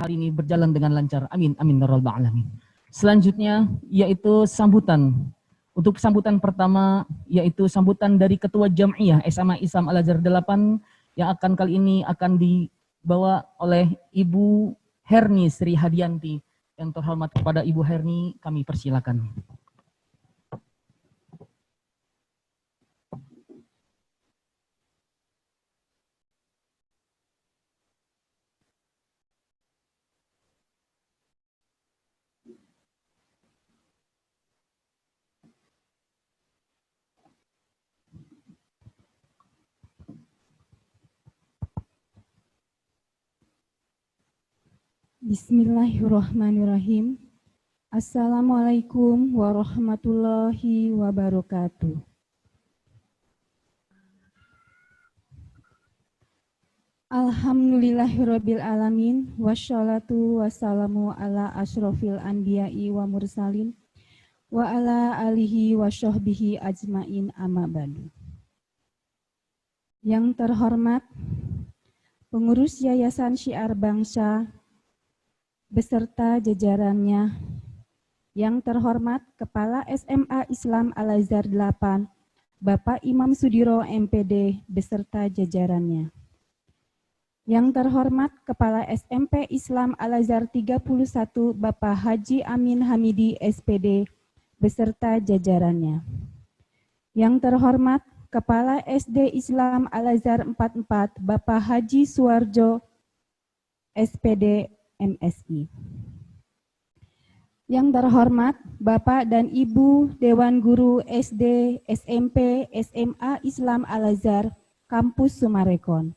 hari ini berjalan dengan lancar. Amin, amin, ya rabbal alamin. Selanjutnya yaitu sambutan. Untuk sambutan pertama yaitu sambutan dari Ketua Jam'iyah SMA Islam Al-Azhar 8 yang akan kali ini akan dibawa oleh Ibu Herni Sri Hadianti. Yang terhormat kepada Ibu Herni kami persilakan. Bismillahirrahmanirrahim. Assalamualaikum warahmatullahi wabarakatuh. Alhamdulillahirabbil alamin wassalatu wassalamu ala asyrofil anbiya'i wa mursalin wa ala alihi wa syahbihi ajmain amma ba'du. Yang terhormat pengurus Yayasan Syiar Bangsa beserta jajarannya, yang terhormat Kepala SMA Islam Al-Azhar 8, Bapak Imam Sudiro MPD beserta jajarannya. Yang terhormat Kepala SMP Islam Al-Azhar 31, Bapak Haji Amin Hamidi SPD beserta jajarannya. Yang terhormat Kepala SD Islam Al-Azhar 44, Bapak Haji Suwarjo SPD MSI. Yang terhormat Bapak dan Ibu Dewan Guru SD, SMP, SMA Islam Al-Azhar Kampus Sumarekon.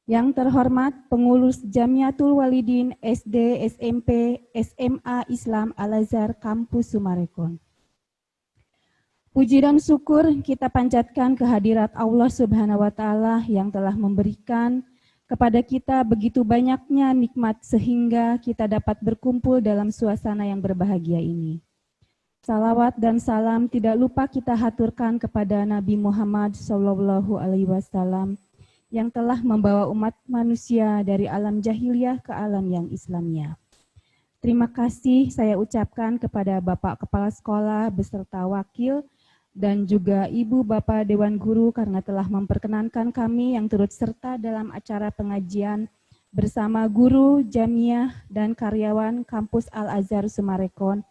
Yang terhormat pengurus Jamiatul Walidin SD, SMP, SMA Islam Al-Azhar Kampus Sumarekon. Puji dan syukur kita panjatkan kehadirat Allah Subhanahu wa Ta'ala yang telah memberikan kepada kita begitu banyaknya nikmat sehingga kita dapat berkumpul dalam suasana yang berbahagia ini. Salawat dan salam tidak lupa kita haturkan kepada Nabi Muhammad SAW yang telah membawa umat manusia dari alam jahiliyah ke alam yang Islamnya. Terima kasih saya ucapkan kepada Bapak Kepala Sekolah beserta wakil dan juga Ibu Bapak Dewan Guru karena telah memperkenankan kami yang turut serta dalam acara pengajian bersama guru, jamiah, dan karyawan Kampus Al-Azhar Sumarekon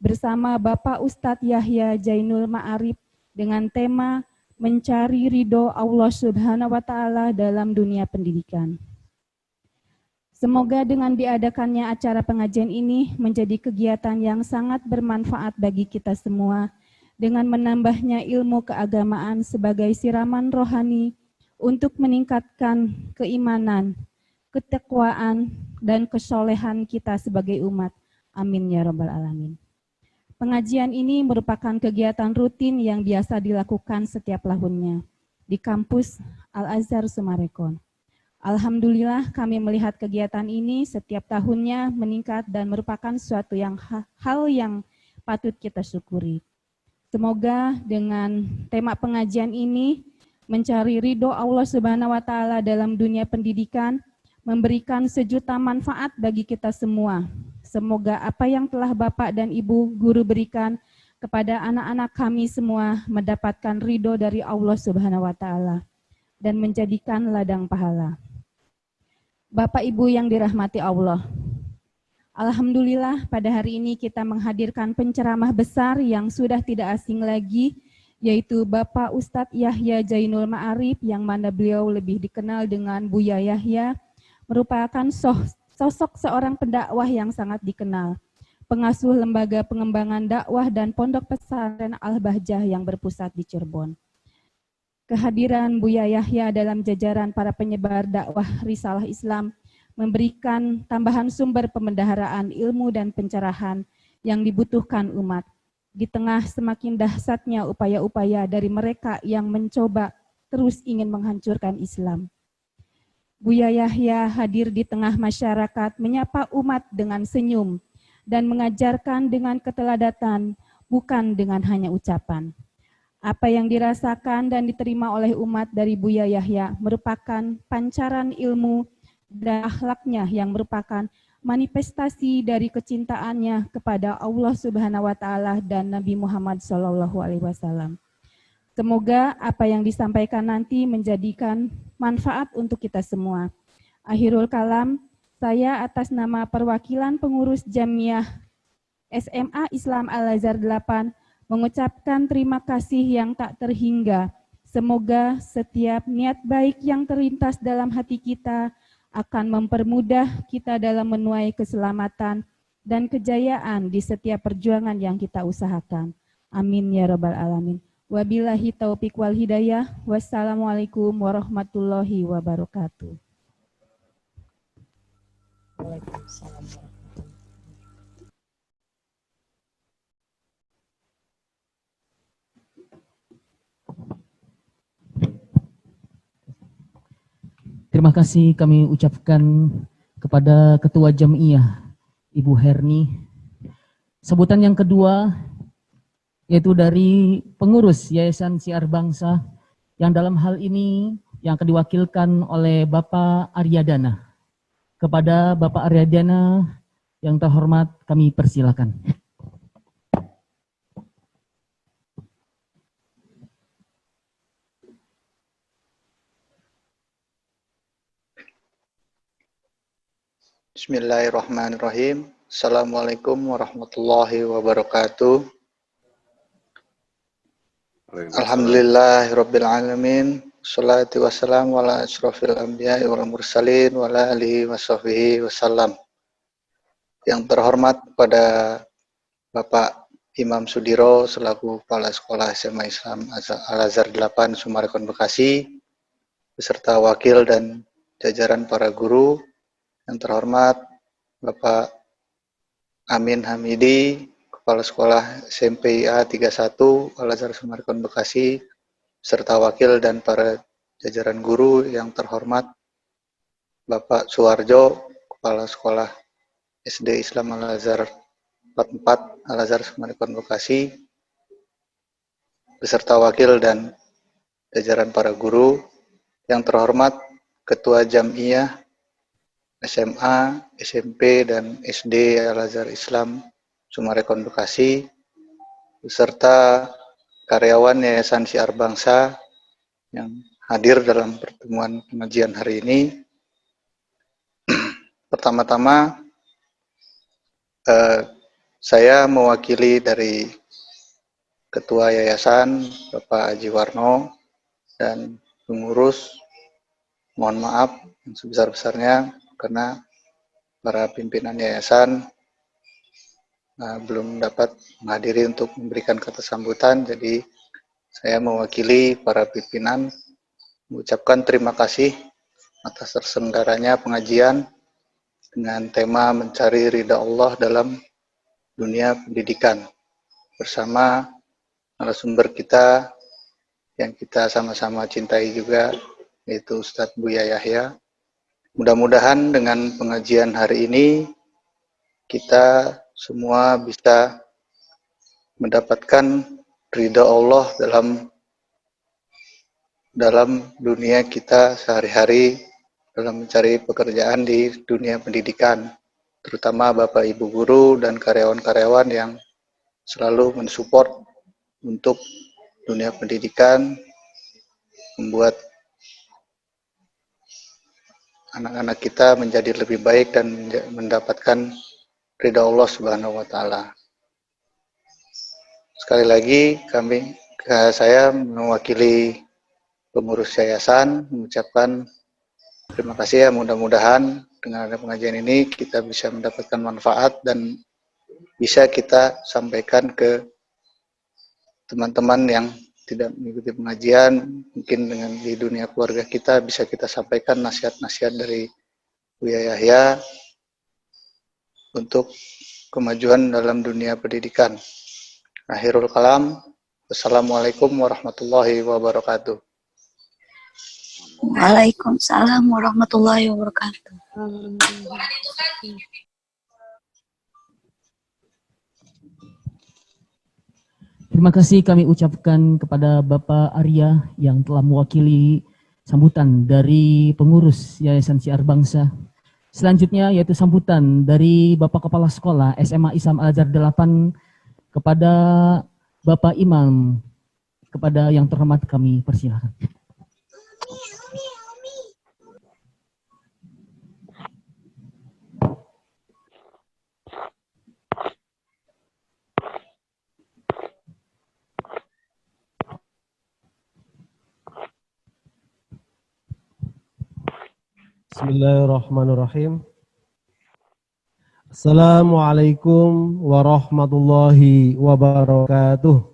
bersama Bapak Ustadz Yahya Jainul Ma'arif dengan tema mencari ridho Allah Subhanahu wa Ta'ala dalam dunia pendidikan. Semoga dengan diadakannya acara pengajian ini menjadi kegiatan yang sangat bermanfaat bagi kita semua dengan menambahnya ilmu keagamaan sebagai siraman rohani untuk meningkatkan keimanan, ketakwaan, dan kesolehan kita sebagai umat. Amin ya rabbal alamin. Pengajian ini merupakan kegiatan rutin yang biasa dilakukan setiap tahunnya di kampus Al-Azhar Sumarekon. Alhamdulillah kami melihat kegiatan ini setiap tahunnya meningkat dan merupakan suatu hal yang patut kita syukuri. Semoga dengan tema pengajian ini mencari ridho Allah Subhanahu wa Ta'ala dalam dunia pendidikan memberikan sejuta manfaat bagi kita semua. Semoga apa yang telah Bapak dan Ibu guru berikan kepada anak-anak kami semua mendapatkan ridho dari Allah Subhanahu wa Ta'ala dan menjadikan ladang pahala. Bapak Ibu yang dirahmati Allah, alhamdulillah pada hari ini kita menghadirkan penceramah besar yang sudah tidak asing lagi, yaitu Bapak Ustadz Yahya Jainul Ma'arif yang mana beliau lebih dikenal dengan Buya Yahya, merupakan sosok seorang pendakwah yang sangat dikenal, pengasuh lembaga pengembangan dakwah dan pondok pesantren Al-Bahjah yang berpusat di Cirebon. Kehadiran Buya Yahya dalam jajaran para penyebar dakwah Risalah Islam memberikan tambahan sumber pemendaharaan ilmu dan pencerahan yang dibutuhkan umat. Di tengah semakin dahsyatnya upaya-upaya dari mereka yang mencoba terus ingin menghancurkan Islam. Buya Yahya hadir di tengah masyarakat menyapa umat dengan senyum dan mengajarkan dengan keteladanan, bukan dengan hanya ucapan. Apa yang dirasakan dan diterima oleh umat dari Buya Yahya merupakan pancaran ilmu dan akhlaknya yang merupakan manifestasi dari kecintaannya kepada Allah Subhanahu wa taala dan Nabi Muhammad SAW. Semoga apa yang disampaikan nanti menjadikan manfaat untuk kita semua. Akhirul kalam, saya atas nama perwakilan pengurus Jamiah SMA Islam Al-Azhar 8 mengucapkan terima kasih yang tak terhingga. Semoga setiap niat baik yang terlintas dalam hati kita akan mempermudah kita dalam menuai keselamatan dan kejayaan di setiap perjuangan yang kita usahakan. Amin ya rabbal alamin. Wabillahi taufiq wal hidayah. Wassalamualaikum warahmatullahi wabarakatuh. Waalaikumsalam. Terima kasih kami ucapkan kepada Ketua Jamiah, Ibu Herni. Sebutan yang kedua yaitu dari pengurus Yayasan Syiar Bangsa yang dalam hal ini yang akan diwakilkan oleh Bapak Aryadana. Kepada Bapak Aryadana yang terhormat kami persilakan. Bismillahirrahmanirrahim. Assalamualaikum warahmatullahi wabarakatuh. Alhamdulillahirabbil alamin. Wassalatu wassalamu ala asyrofil anbiya'i wal mursalin wa ala alihi washabbihi wasallam. Yang terhormat pada Bapak Imam Sudiro selaku Kepala Sekolah SMA Islam Al-Azhar 8 Sumarekon Bekasi beserta wakil dan jajaran para guru. Yang terhormat Bapak Amin Hamidi, Kepala Sekolah SMP IA 31 Al-Azhar Sumarekon Bekasi, serta wakil dan para jajaran guru. Yang terhormat Bapak Suwarjo, Kepala Sekolah SD Islam Al-Azhar 44 Al-Azhar Sumarekon Bekasi, beserta wakil dan jajaran para guru. Yang terhormat Ketua Jamiah SMA, SMP, dan SD Al-Azhar Islam Sumarekon Bekasi, beserta karyawan Yayasan Syiar Bangsa yang hadir dalam pertemuan pengajian hari ini. Pertama-tama, saya mewakili dari Ketua Yayasan, Bapak Haji Warno, dan pengurus, mohon maaf yang sebesar-besarnya karena para pimpinan yayasan belum dapat menghadiri untuk memberikan kata sambutan. Jadi saya mewakili para pimpinan mengucapkan terima kasih atas terselenggaranya pengajian dengan tema mencari ridha Allah dalam dunia pendidikan bersama narasumber kita yang kita sama-sama cintai juga, yaitu Ustadz Buya Yahya. Mudah-mudahan dengan pengajian hari ini kita semua bisa mendapatkan ridha Allah dalam dunia kita sehari-hari dalam mencari pekerjaan di dunia pendidikan, terutama Bapak Ibu guru dan karyawan-karyawan yang selalu mensupport untuk dunia pendidikan, membuat anak-anak kita menjadi lebih baik dan mendapatkan ridha Allah Subhanahu wa taala. Sekali lagi saya mewakili pengurus yayasan mengucapkan terima kasih ya, mudah-mudahan dengan ada pengajian ini kita bisa mendapatkan manfaat dan bisa kita sampaikan ke teman-teman yang tidak mengikuti pengajian. Mungkin dengan di dunia keluarga kita bisa kita sampaikan nasihat-nasihat dari Buya Yahya untuk kemajuan dalam dunia pendidikan. Akhirul kalam. Wassalamualaikum warahmatullahi wabarakatuh. Waalaikumsalam warahmatullahi wabarakatuh. Terima kasih kami ucapkan kepada Bapak Arya yang telah mewakili sambutan dari pengurus Yayasan Syiar Bangsa. Selanjutnya yaitu sambutan dari Bapak Kepala Sekolah SMA Islam Al-Azhar 8 kepada Bapak Imam. Kepada yang terhormat kami persilakan. Bismillahirrahmanirrahim. Assalamualaikum warahmatullahi wabarakatuh.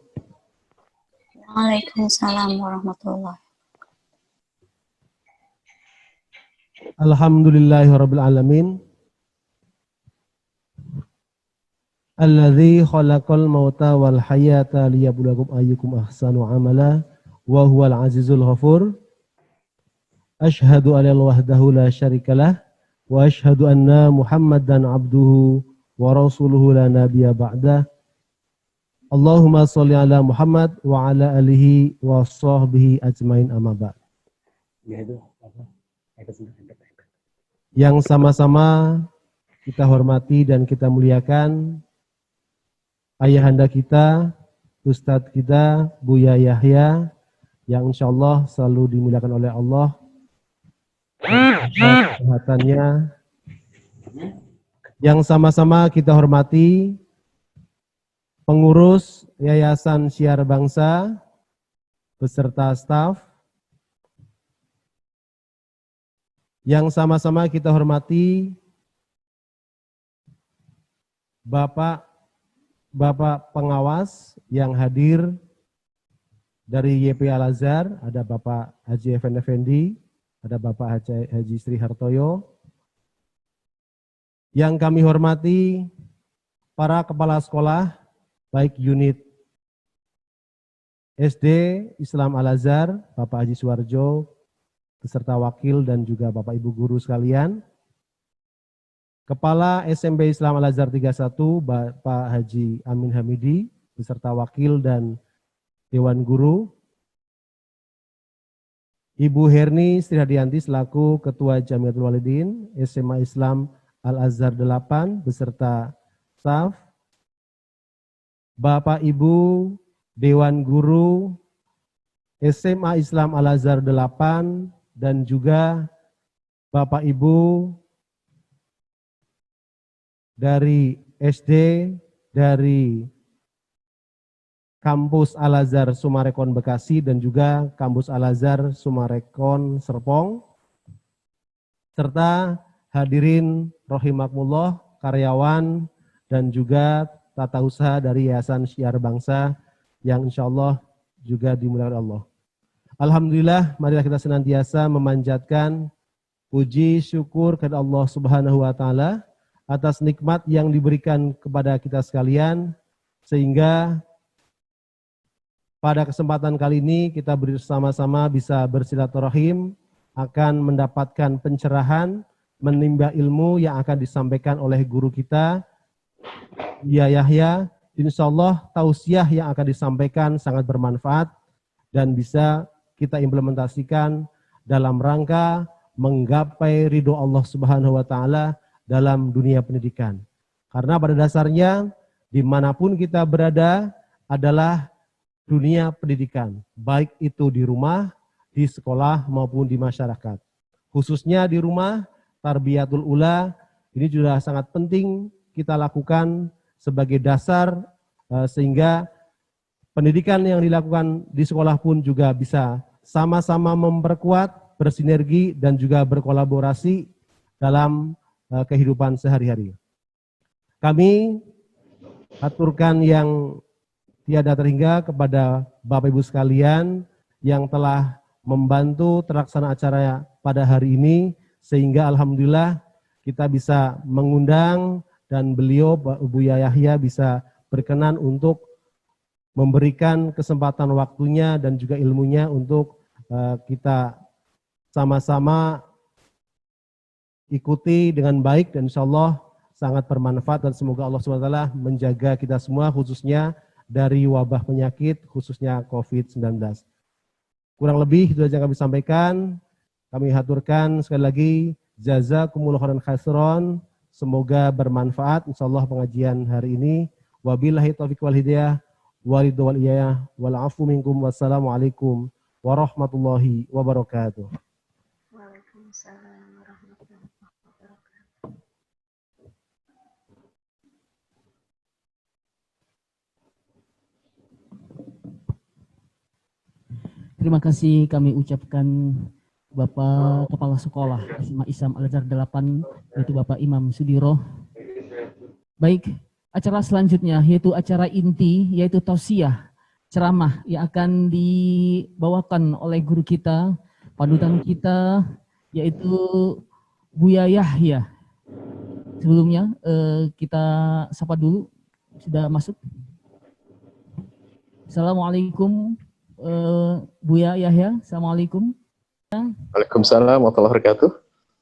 Waalaikumsalam warahmatullahi. Alhamdulillahirabbil alamin. Alladzi khalaqal mauta wal hayata liyabluwakum ayyukum ahsanu amala wa huwal azizul ghafur. Asyhadu an la ilaha wahdahu la syarikalah wa asyhadu anna Muhammadan abduhu wa rasuluhu la nabiyya ba'dah. Allahumma sholli ala Muhammad wa ala alihi wa sahbihi ajmain amma ba'd. Yang sama-sama kita hormati dan kita muliakan ayahanda kita, Ustadz kita, Buya Yahya, yang insya Allah selalu dimuliakan oleh Allah. Kesehatannya yang sama-sama kita hormati pengurus Yayasan Syiar Bangsa beserta staf, yang sama-sama kita hormati Bapak pengawas yang hadir dari YP Al-Azhar, ada Bapak Haji Effendi, ada Bapak Haji Sri Hartoyo. Yang kami hormati para kepala sekolah, baik unit SD Islam Al-Azhar, Bapak Haji Suwarjo, beserta wakil dan juga Bapak Ibu guru sekalian. Kepala SMP Islam Al-Azhar 31, Bapak Haji Amin Hamidi, beserta wakil dan Dewan Guru. Ibu Herni Sri Hadianti selaku Ketua Jamiatul Walidin SMA Islam Al-Azhar 8 beserta staf. Bapak Ibu Dewan Guru SMA Islam Al-Azhar 8 dan juga Bapak Ibu dari SD dari Kampus Al-Azhar Sumarekon Bekasi dan juga Kampus Al-Azhar Sumarekon Serpong, serta hadirin rahimakumullah, karyawan dan juga tata usaha dari Yayasan Syiar Bangsa yang insya Allah juga dimuliakan Allah. Alhamdulillah, marilah kita senantiasa memanjatkan puji syukur kepada Allah Subhanahu wa Ta'ala atas nikmat yang diberikan kepada kita sekalian, sehingga pada kesempatan kali ini kita bersama-sama bisa bersilaturahim, akan mendapatkan pencerahan, menimba ilmu yang akan disampaikan oleh guru kita, Ya Yahya. Insya Allah tausiah yang akan disampaikan sangat bermanfaat dan bisa kita implementasikan dalam rangka menggapai ridho Allah Subhanahu wa Ta'ala dalam dunia pendidikan. Karena pada dasarnya dimanapun kita berada adalah dunia pendidikan, baik itu di rumah, di sekolah maupun di masyarakat. Khususnya di rumah, tarbiyatul ula ini juga sangat penting kita lakukan sebagai dasar sehingga pendidikan yang dilakukan di sekolah pun juga bisa sama-sama memperkuat, bersinergi dan juga berkolaborasi dalam kehidupan sehari-hari. Kami aturkan yang tiada terhingga kepada Bapak Ibu sekalian yang telah membantu terlaksana acara pada hari ini, sehingga alhamdulillah kita bisa mengundang dan beliau Buya Yahya bisa berkenan untuk memberikan kesempatan waktunya dan juga ilmunya untuk kita sama-sama ikuti dengan baik dan insya Allah sangat bermanfaat, dan semoga Allah SWT menjaga kita semua khususnya dari wabah penyakit khususnya COVID-19. Kurang lebih itu saja yang kami sampaikan. Kami haturkan sekali lagi Jazakumullah khairan khairan. Semoga bermanfaat insyaallah pengajian hari ini. Wabillahi taufiq wal hidayah. Walidhu wal iyayah. Wal afu minkum. Wassalamualaikum warahmatullahi wabarakatuh. Waalaikumsalam warahmatullahi wabarakatuh. Terima kasih kami ucapkan Bapak Kepala Sekolah SMA Islam Al-Azhar 8, yaitu Bapak Imam Sudiro. Baik, acara selanjutnya yaitu acara inti, yaitu tausiah, ceramah yang akan dibawakan oleh guru kita, panutan kita, yaitu Buya Yahya. Sebelumnya kita sapa dulu, sudah masuk. Assalamualaikum Buya Yahya, assalamualaikum. Waalaikumsalam warahmatullahi wabarakatuh.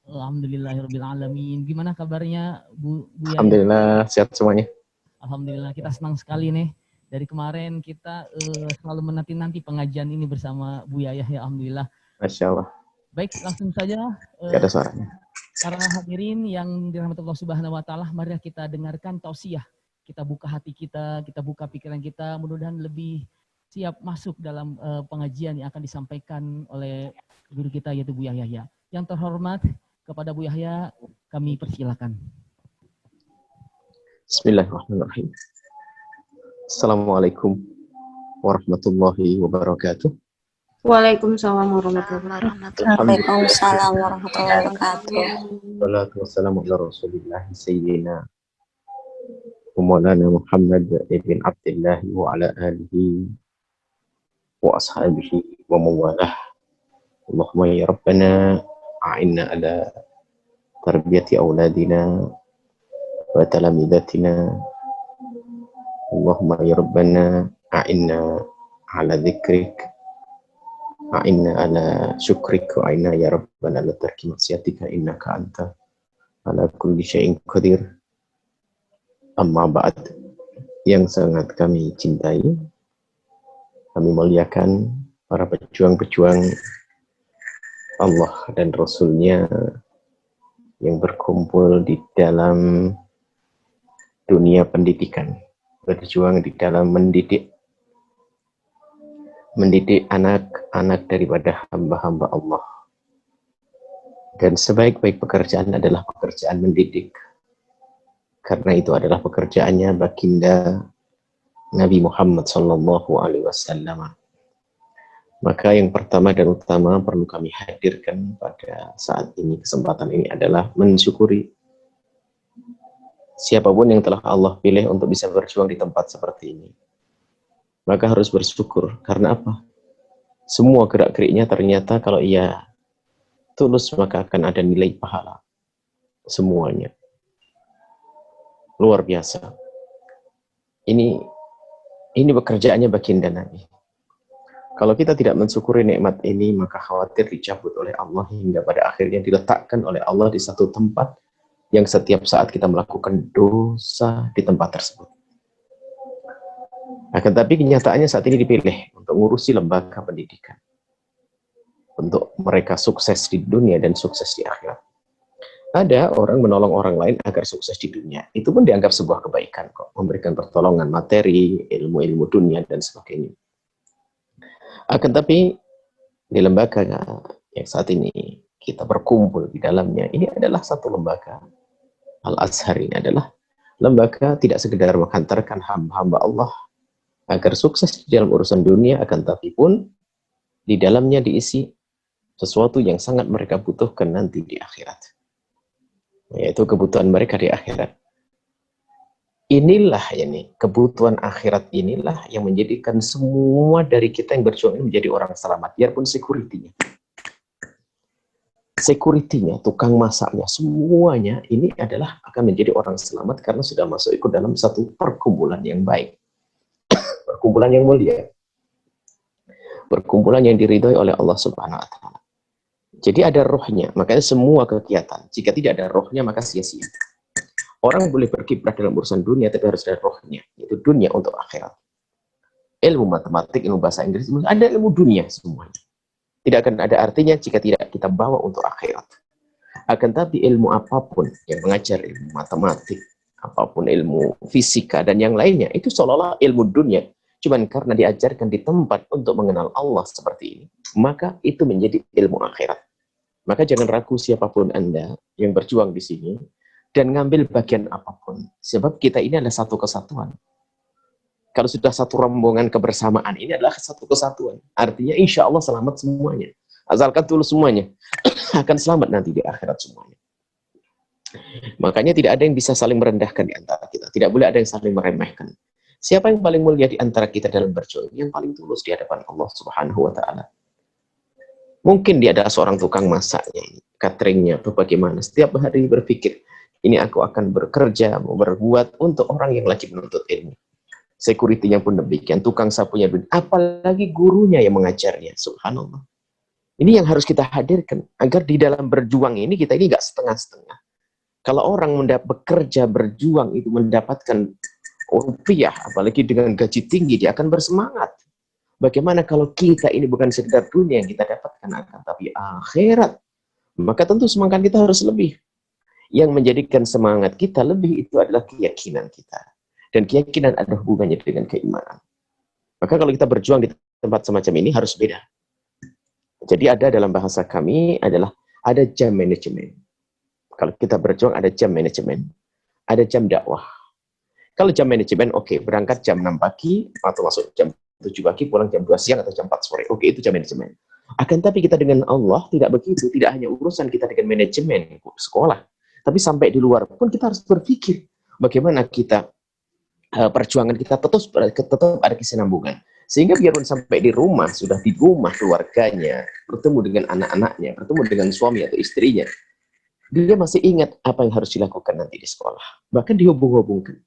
Alhamdulillahirrahmanirrahim. Gimana kabarnya Bu Yahya? Alhamdulillah sehat semuanya. Alhamdulillah, kita senang sekali nih. Dari kemarin kita selalu menanti-nanti pengajian ini bersama Bu Yahya. Alhamdulillah. Masya Allah. Baik, langsung saja. Gak ada suaranya. Para hadirin yang dirahmati Allah Subhanahu Wa Taala, mari kita dengarkan tausiah. Kita buka hati kita buka pikiran kita, mudah-mudahan lebih siap masuk dalam pengajian yang akan disampaikan oleh guru kita yaitu Bu Yahya. Yang terhormat kepada Bu Yahya kami persilakan. Bismillahirrahmanirrahim. Assalamualaikum warahmatullahi wabarakatuh. Waalaikumsalam warahmatullahi wabarakatuh. Waalaikumsalam warahmatullahi wabarakatuh. Wassalatu wassalamu ala Rasulillah sayyidina wa maulana Muhammad ibn Abdullah wa ala alihi wa ashabihi wa mawalah. Allahumma ya Rabbana a'inna ala tarbiyati auladina wa talamidatina. Allahumma ya Rabbana a'inna ala dzikrik, a'inna ala syukrik, wa a'inna ya Rabbana ala tarki maksiatika innaka anta ala kulli syai'in qadir. Amma ba'd, yang sangat kami cintai, kami muliakan para pejuang-pejuang Allah dan Rasul-Nya yang berkumpul di dalam dunia pendidikan, berjuang di dalam mendidik anak-anak daripada hamba-hamba Allah. Dan sebaik-baik pekerjaan adalah pekerjaan mendidik, karena itu adalah pekerjaannya baginda Nabi Muhammad SAW. Maka yang pertama dan utama perlu kami hadirkan pada saat ini, kesempatan ini adalah mensyukuri siapapun yang telah Allah pilih untuk bisa berjuang di tempat seperti ini. Maka harus bersyukur, karena apa? Semua gerak-geriknya ternyata kalau ia tulus maka akan ada nilai pahala. Semuanya. Luar biasa. Ini pekerjaannya baginda Nabi. Kalau kita tidak mensyukuri nikmat ini, maka khawatir dicabut oleh Allah hingga pada akhirnya diletakkan oleh Allah di satu tempat yang setiap saat kita melakukan dosa di tempat tersebut. Akan tapi kenyataannya saat ini dipilih untuk ngurusi lembaga pendidikan, untuk mereka sukses di dunia dan sukses di akhirat. Ada orang menolong orang lain agar sukses di dunia, itu pun dianggap sebuah kebaikan kok, memberikan pertolongan materi, ilmu-ilmu dunia dan sebagainya. Akan tapi di lembaga yang saat ini kita berkumpul di dalamnya, ini adalah satu lembaga. Al-Azhar ini adalah lembaga tidak sekedar menghantarkan hamba-hamba Allah agar sukses di dalam urusan dunia, akan tapi pun di dalamnya diisi sesuatu yang sangat mereka butuhkan nanti di akhirat, yaitu kebutuhan mereka di akhirat. Inilah kebutuhan akhirat inilah yang menjadikan semua dari kita yang berjuang ini menjadi orang selamat, biarpun security-nya, tukang masaknya, semuanya ini adalah akan menjadi orang selamat karena sudah masuk ikut dalam satu perkumpulan yang baik, perkumpulan yang mulia, perkumpulan yang diridhoi oleh Allah Subhanahu wa Ta'ala. Jadi ada rohnya, makanya semua kegiatan, jika tidak ada rohnya maka sia-sia. Orang boleh berkiprah dalam urusan dunia, tapi harus ada rohnya, yaitu dunia untuk akhirat. Ilmu matematik, ilmu bahasa Inggris, ada ilmu dunia semuanya. Tidak akan ada artinya jika tidak kita bawa untuk akhirat. Akan tapi ilmu apapun yang mengajar ilmu matematik, apapun ilmu fisika dan yang lainnya, itu seolah-olah ilmu dunia. Cuman karena diajarkan di tempat untuk mengenal Allah seperti ini, maka itu menjadi ilmu akhirat. Maka jangan ragu siapapun Anda yang berjuang di sini dan ngambil bagian apapun. Sebab kita ini adalah satu kesatuan. Kalau sudah satu rombongan kebersamaan, ini adalah satu kesatuan. Artinya insya Allah selamat semuanya. Asalkan tulus semuanya, akan selamat nanti di akhirat semuanya. Makanya tidak ada yang bisa saling merendahkan di antara kita. Tidak boleh ada yang saling meremehkan. Siapa yang paling mulia di antara kita dalam berjuang? Yang paling tulus di hadapan Allah Subhanahu wa Ta'ala. Mungkin dia adalah seorang tukang masaknya, cateringnya, atau bagaimana. Setiap hari berpikir, ini aku akan bekerja, mau berbuat untuk orang yang lagi menuntut ilmu. Security-nya pun demikian, tukang sapunya, apalagi gurunya yang mengajarnya. Subhanallah. Ini yang harus kita hadirkan, agar di dalam berjuang ini, kita ini nggak setengah-setengah. Kalau orang bekerja, berjuang, itu mendapatkan rupiah, apalagi dengan gaji tinggi, dia akan bersemangat. Bagaimana kalau kita ini bukan sekedar dunia yang kita dapatkan, akan tapi akhirat, maka tentu semangat kita harus lebih. Yang menjadikan semangat kita lebih itu adalah keyakinan kita. Dan keyakinan ada hubungannya dengan keimanan. Maka kalau kita berjuang di tempat semacam ini harus beda. Jadi ada dalam bahasa kami adalah ada jam manajemen. Kalau kita berjuang ada jam manajemen, ada jam dakwah. Kalau jam manajemen, oke, berangkat jam 6 pagi atau masuk jam 7 pagi, pulang jam 2 siang atau jam 4 sore. Oke, itu jam manajemen. Akan tapi kita dengan Allah tidak begitu. Tidak hanya urusan kita dengan manajemen sekolah. Tapi sampai di luar pun kita harus berpikir bagaimana kita perjuangan kita tetap ada kesinambungan. Sehingga biarpun sampai di rumah, sudah di rumah keluarganya, bertemu dengan anak-anaknya, bertemu dengan suami atau istrinya, dia masih ingat apa yang harus dilakukan nanti di sekolah. Bahkan dihubung-hubungkan.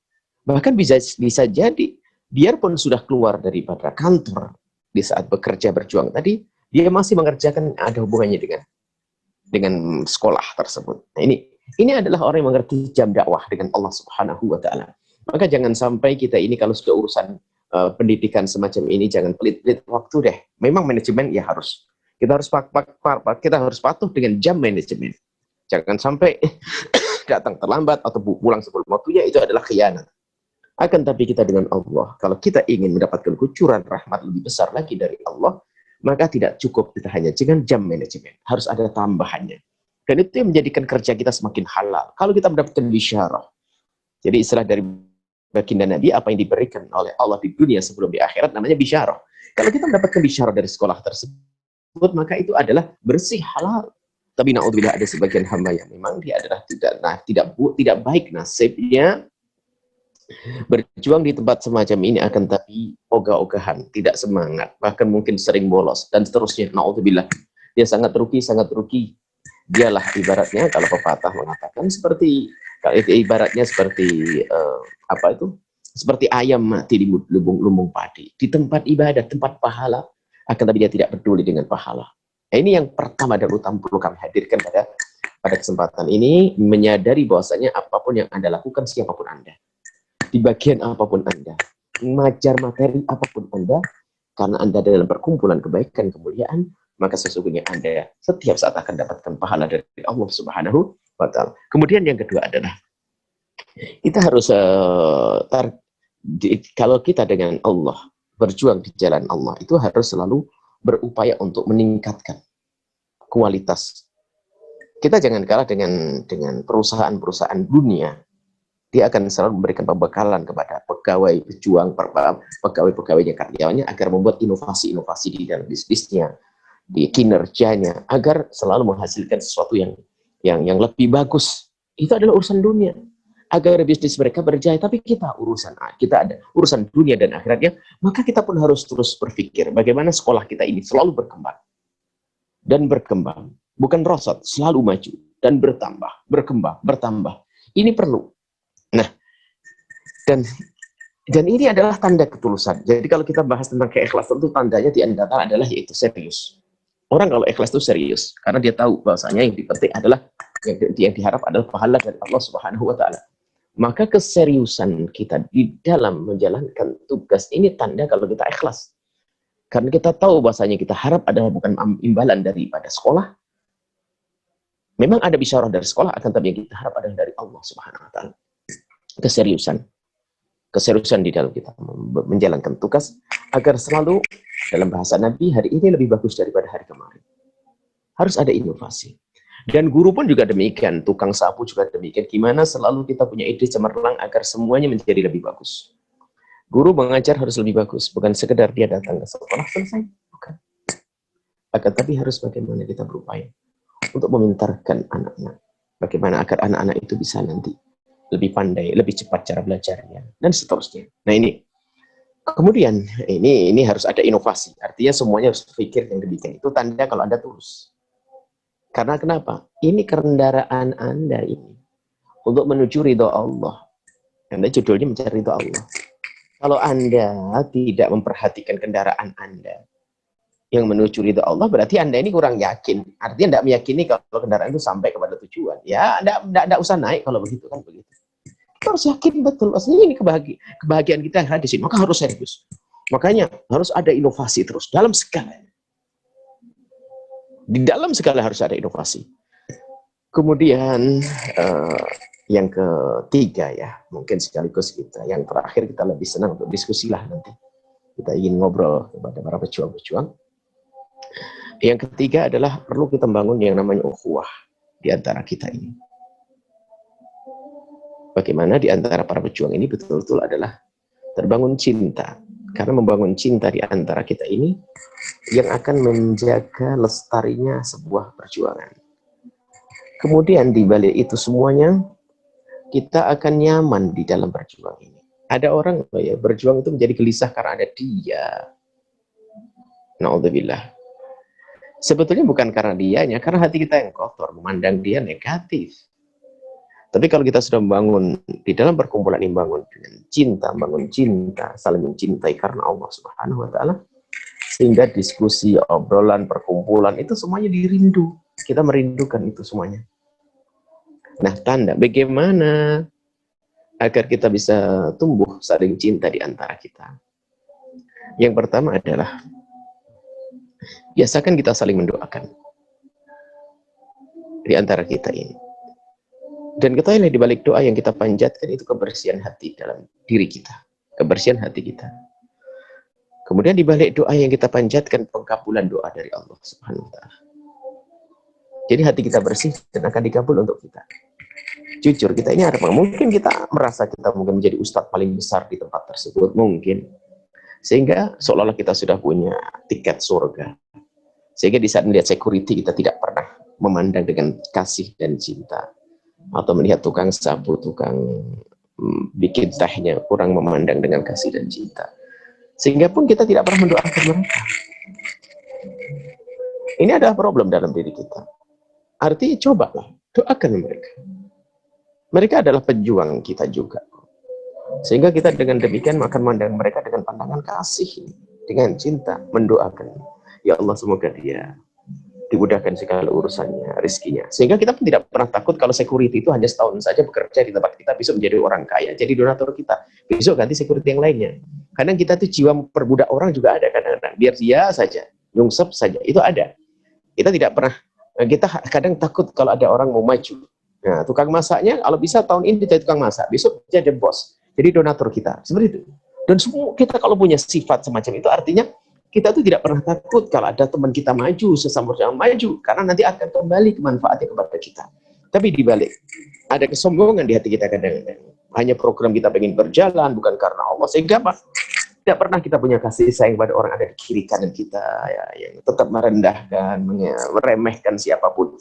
Bahkan bisa jadi, biarpun sudah keluar daripada kantor, di saat bekerja berjuang tadi, dia masih mengerjakan ada hubungannya dengan sekolah tersebut. Nah, ini adalah orang yang mengerti jam dakwah dengan Allah Subhanahu wa Ta'ala. Maka jangan sampai kita ini kalau sudah urusan pendidikan semacam ini jangan pelit-pelit waktu deh. Memang manajemen ya harus kita harus patuh dengan jam manajemen. Jangan sampai datang terlambat atau pulang sebelum waktunya, itu adalah khianat. Akan tapi kita dengan Allah, kalau kita ingin mendapatkan kucuran rahmat lebih besar lagi dari Allah, maka tidak cukup kita hanya dengan jam manajemen, harus ada tambahannya. Dan itu yang menjadikan kerja kita semakin halal. Kalau kita mendapatkan bisyarah, jadi istilah dari baginda Nabi, apa yang diberikan oleh Allah di dunia sebelum di akhirat namanya bisyarah. Kalau kita mendapatkan bisyarah dari sekolah tersebut, maka itu adalah bersih, halal. Tapi na'udzubillah ada sebagian hamba yang memang dia adalah tidak baik nasibnya berjuang di tempat semacam ini, akan tapi ogah-ogahan, tidak semangat, bahkan mungkin sering bolos dan seterusnya. Na'udzubillah, dia sangat rugi. Dialah ibaratnya kalau pepatah mengatakan seperti seperti ayam mati di lumbung padi, di tempat ibadah, tempat pahala, akan tapi dia tidak peduli dengan pahala. Nah, ini yang pertama dan utama perlu kami hadirkan pada kesempatan ini, menyadari bahwasanya apapun yang Anda lakukan, siapapun Anda, di bagian apapun Anda, mengajar materi apapun Anda, karena Anda dalam perkumpulan kebaikan, kemuliaan, maka sesungguhnya Anda setiap saat akan dapatkan pahala dari Allah Subhanahu wa Ta'ala. Kemudian yang kedua adalah kita harus kalau kita dengan Allah berjuang di jalan Allah, itu harus selalu berupaya untuk meningkatkan kualitas. Kita jangan kalah dengan perusahaan-perusahaan dunia. Dia akan selalu memberikan pembekalan kepada pegawai pejuang, pegawai-pegawainya, karyawannya, agar membuat inovasi-inovasi di dalam bisnisnya, di kinerjanya, agar selalu menghasilkan sesuatu yang lebih bagus. Itu adalah urusan dunia. Agar bisnis mereka berjaya, tapi kita ada urusan dunia dan akhiratnya, maka kita pun harus terus berpikir bagaimana sekolah kita ini selalu berkembang dan berkembang, bukan rosot, selalu maju dan bertambah. Ini perlu. Nah, dan ini adalah tanda ketulusan. Jadi kalau kita bahas tentang keikhlasan, itu tandanya di antara adalah yaitu serius. Orang kalau ikhlas itu serius, karena dia tahu bahwasanya yang dipetik adalah yang diharap adalah pahala dari Allah Subhanahu wa Ta'ala. Maka keseriusan kita di dalam menjalankan tugas ini tanda kalau kita ikhlas. Karena kita tahu bahwasanya kita harap adalah bukan imbalan daripada sekolah, Memang ada bisyarah dari sekolah, akan tapi yang kita harap adalah dari Allah Subhanahu wa taala. Keseriusan di dalam kita menjalankan tugas agar selalu, dalam bahasa Nabi, hari ini lebih bagus daripada hari kemarin. Harus ada inovasi. Dan guru pun juga demikian, tukang sapu juga demikian. Gimana selalu kita punya ide cemerlang agar semuanya menjadi lebih bagus. Guru mengajar harus lebih bagus, bukan sekedar dia datang ke sekolah selesai, bukan. Akan tapi harus bagaimana kita berupaya untuk memintarkan anak-anak, bagaimana agar anak-anak itu bisa nanti lebih pandai, lebih cepat cara belajarnya, dan seterusnya. Nah ini, kemudian ini harus ada inovasi. Artinya semuanya harus berpikir yang demikian. Itu tanda kalau Anda tulus. Karena kenapa? Ini kendaraan Anda ini untuk menuju ridho Allah. Anda judulnya mencari ridho Allah. Kalau Anda tidak memperhatikan kendaraan Anda yang menuju ridho Allah, berarti Anda ini kurang yakin. Artinya tidak meyakini kalau kendaraan itu sampai kepada tujuan. Ya, tidak usah naik kalau begitu kan begitu. Kita harus yakin betul. Aslinya ini kebahagiaan kita yang ada di sini. Maka harus serius. Makanya harus ada inovasi terus dalam segala. Di dalam segala harus ada inovasi. Kemudian yang ketiga ya, mungkin sekaligus kita. Yang terakhir kita lebih senang untuk diskusilah nanti. Kita ingin ngobrol kepada para pejuang-pejuang. Yang ketiga adalah perlu kita bangun yang namanya ukhuwah di antara kita ini. Bagaimana di antara para pejuang ini betul-betul adalah terbangun cinta. Karena membangun cinta di antara kita ini yang akan menjaga lestarinya sebuah perjuangan. Kemudian di balik itu semuanya, kita akan nyaman di dalam berjuang ini. Ada orang ya, berjuang itu menjadi gelisah karena ada dia. Na'udzubillah. Sebetulnya bukan karena dianya, karena hati kita yang kotor, memandang dia negatif. Tapi kalau kita sudah membangun, di dalam perkumpulan ini bangun dengan cinta, saling mencintai karena Allah Subhanahu wa taala, sehingga diskusi, obrolan, perkumpulan itu semuanya dirindu. Kita merindukan itu semuanya. Nah, tanda bagaimana agar kita bisa tumbuh saling cinta di antara kita. Yang pertama adalah biasakan kita saling mendoakan di antara kita ini. Dan ketahuilah di balik doa yang kita panjatkan itu kebersihan hati dalam diri kita. Kebersihan hati kita. Kemudian di balik doa yang kita panjatkan pengkabulan doa dari Allah Subhanahu wa taala. Jadi hati kita bersih dan akan dikabul untuk kita. Jujur, kita ini ada mungkin kita merasa kita mungkin menjadi ustadz paling besar di tempat tersebut, mungkin. Sehingga seolah-olah kita sudah punya tiket surga. Sehingga di saat melihat security kita tidak pernah memandang dengan kasih dan cinta. Atau melihat tukang sapu, tukang bikin tehnya kurang memandang dengan kasih dan cinta. Sehingga pun kita tidak pernah mendoakan mereka. Ini adalah problem dalam diri kita. Artinya cobalah, doakan mereka. Mereka adalah pejuang kita juga. Sehingga kita dengan demikian akan memandang mereka dengan pandangan kasih, dengan cinta, mendoakan. Ya Allah, semoga dia dimudahkan segala urusannya, rezekinya. Sehingga kita pun tidak pernah takut kalau security itu hanya setahun saja bekerja di tempat kita, besok menjadi orang kaya, jadi donatur kita. Besok ganti security yang lainnya. Kadang kita tuh jiwa perbudak orang juga ada kadang-kadang. Biar dia saja, nyungsep saja, itu ada. Kita tidak pernah, kita kadang takut kalau ada orang mau maju. Nah, tukang masaknya, kalau bisa tahun ini jadi tukang masak, besok jadi bos, jadi donatur kita. Seperti itu. Dan semua kita kalau punya sifat semacam itu, artinya kita tuh tidak pernah takut kalau ada teman kita maju, sesama yang maju, karena nanti akan kembali manfaatnya kepada kita. Tapi di balik, ada kesombongan di hati kita kadang-kadang. Hanya program kita pengen berjalan, bukan karena Allah. Sehingga apa? Tidak pernah kita punya kasih sayang pada orang ada di kiri kanan kita, ya, yang tetap merendahkan, meremehkan siapapun.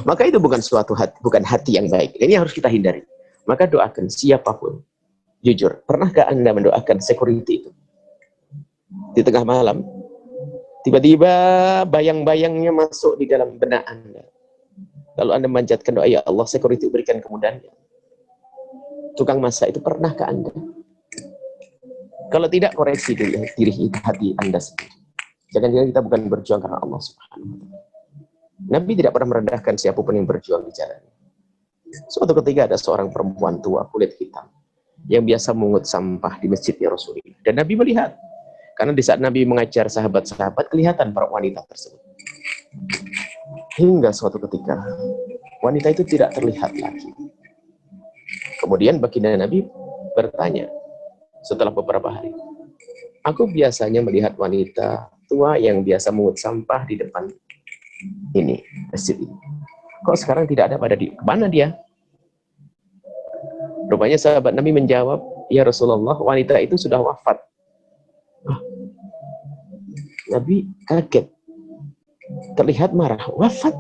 Maka itu bukan suatu hati, bukan hati yang baik. Ini harus kita hindari. Maka doakan siapapun. Jujur, pernahkah Anda mendoakan security itu? Di tengah malam, tiba-tiba bayang-bayangnya masuk di dalam benak Anda. Lalu Anda memanjatkan doa, ya Allah, security berikan kemudahan. Tukang masak itu pernahkah Anda? Kalau tidak, koreksi diri hati Anda sendiri. Jangan-jangan kita bukan berjuang karena Allah Subhanahu wa taala. Nabi tidak pernah merendahkan siapapun yang berjuang di jalannya. Suatu ketika ada seorang perempuan tua kulit hitam yang biasa mengut sampah di masjidnya Rasulullah. Dan Nabi melihat. Karena di saat Nabi mengajar sahabat-sahabat, kelihatan para wanita tersebut. Hingga suatu ketika wanita itu tidak terlihat lagi. Kemudian baginda Nabi bertanya setelah beberapa hari, aku biasanya melihat wanita tua yang biasa mengut sampah di depan ini, masjid ini. Kok sekarang tidak ada pada dia? Mana dia? Rupanya sahabat Nabi menjawab, ya Rasulullah, wanita itu sudah wafat. Nabi kaget, terlihat marah. Wafat?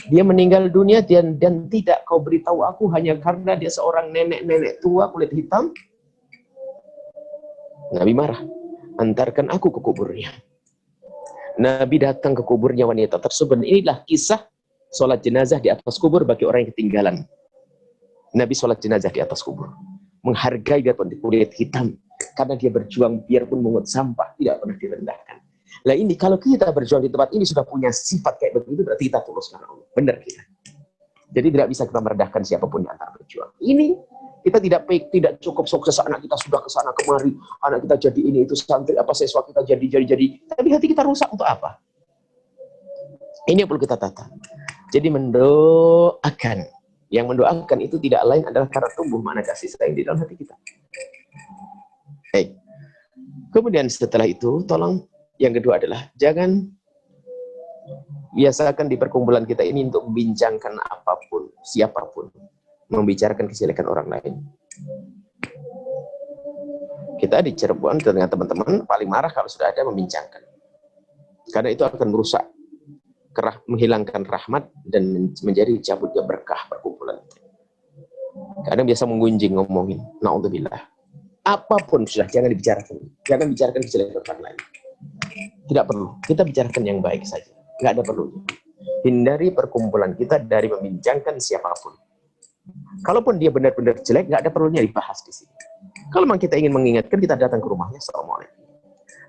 Dia meninggal dunia dan tidak kau beritahu aku hanya karena dia seorang nenek-nenek tua kulit hitam? Nabi marah. Antarkan aku ke kuburnya. Nabi datang ke kuburnya wanita tersebut. Inilah kisah sholat jenazah di atas kubur bagi orang yang ketinggalan. Nabi sholat jenazah di atas kubur. Menghargai dia kulit hitam. Karena dia berjuang biarpun mengut sampah. Tidak pernah direndahkan. Lah ini kalau kita berjuang di tempat ini sudah punya sifat kayak begitu, berarti kita tulus karena Allah. Benar kita. Jadi tidak bisa kita merendahkan siapapun yang antara berjuang. Ini kita tidak cukup sukses, anak kita sudah kesana kemari, anak kita jadi ini itu santri apa siswa kita jadi. Tapi hati kita rusak untuk apa? Ini yang perlu kita tata. Jadi mendoakan, yang mendoakan itu tidak lain adalah karena tumbuh makna kasih sayang di dalam hati kita. Baik. Kemudian setelah itu, tolong yang kedua adalah jangan biasakan di perkumpulan kita ini untuk membincangkan apapun, siapapun, membicarakan kejelekan orang lain. Kita di Cirebon dengan teman-teman paling marah kalau sudah ada membincangkan. Karena itu akan merusak, menghilangkan rahmat dan menjadi cabutnya berkah perkumpulan. Kadang biasa menggunjing, ngomongin, na'udzubillah. Apapun sudah jangan dibicarakan. Jangan bicarakan kejelekan orang lain. Tidak perlu. Kita bicarakan yang baik saja. Nggak ada perlunya. Hindari perkumpulan kita dari membincangkan siapapun. Kalaupun dia benar-benar jelek, nggak ada perlunya dibahas di sini. Kalau memang kita ingin mengingatkan, kita datang ke rumahnya. Assalamualaikum.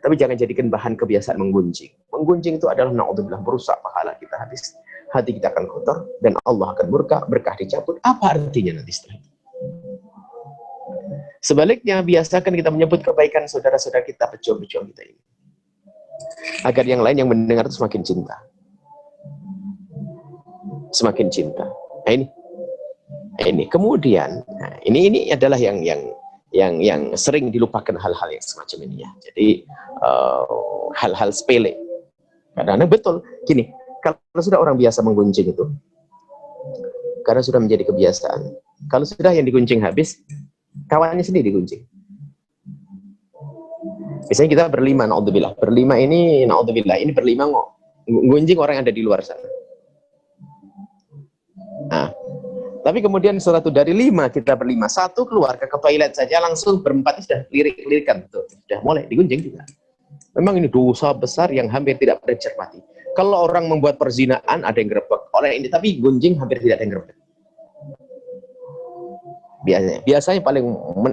Tapi jangan jadikan bahan kebiasaan menggunjing. Menggunjing itu adalah na'udzubillah, merusak pahala kita habis. Hati kita akan kotor dan Allah akan murka, berkah dicabut. Apa artinya nanti setelah itu? Sebaliknya, biasakan kita menyebut kebaikan saudara-saudara kita, pejuang-pejuang kita ini. Agar yang lain yang mendengar itu semakin cinta. Semakin cinta. Nah ini. Kemudian, nah, ini adalah yang sering dilupakan hal-hal yang semacam ini ya. Jadi hal-hal sepele. Kadang-kadang betul. Gini, kalau sudah orang biasa menggunjing itu, karena sudah menjadi kebiasaan. Kalau sudah yang digunjing habis, kawannya sendiri digunjing. Misalnya kita berlima, na'udzubillah. Berlima ini, na'udzubillah. Ini berlima gunjing orang yang ada di luar sana. Nah, tapi kemudian suatu dari 5 kita berlima, 1 keluar ke toilet saja langsung berempat sudah lirik-lirikan tuh, sudah mulai digunjing juga. Memang ini dosa besar yang hampir tidak pernah dicermati. Kalau orang membuat perzinaan ada yang gerebek oleh ini, tapi gunjing hampir tidak ada yang gerebek. Biasanya paling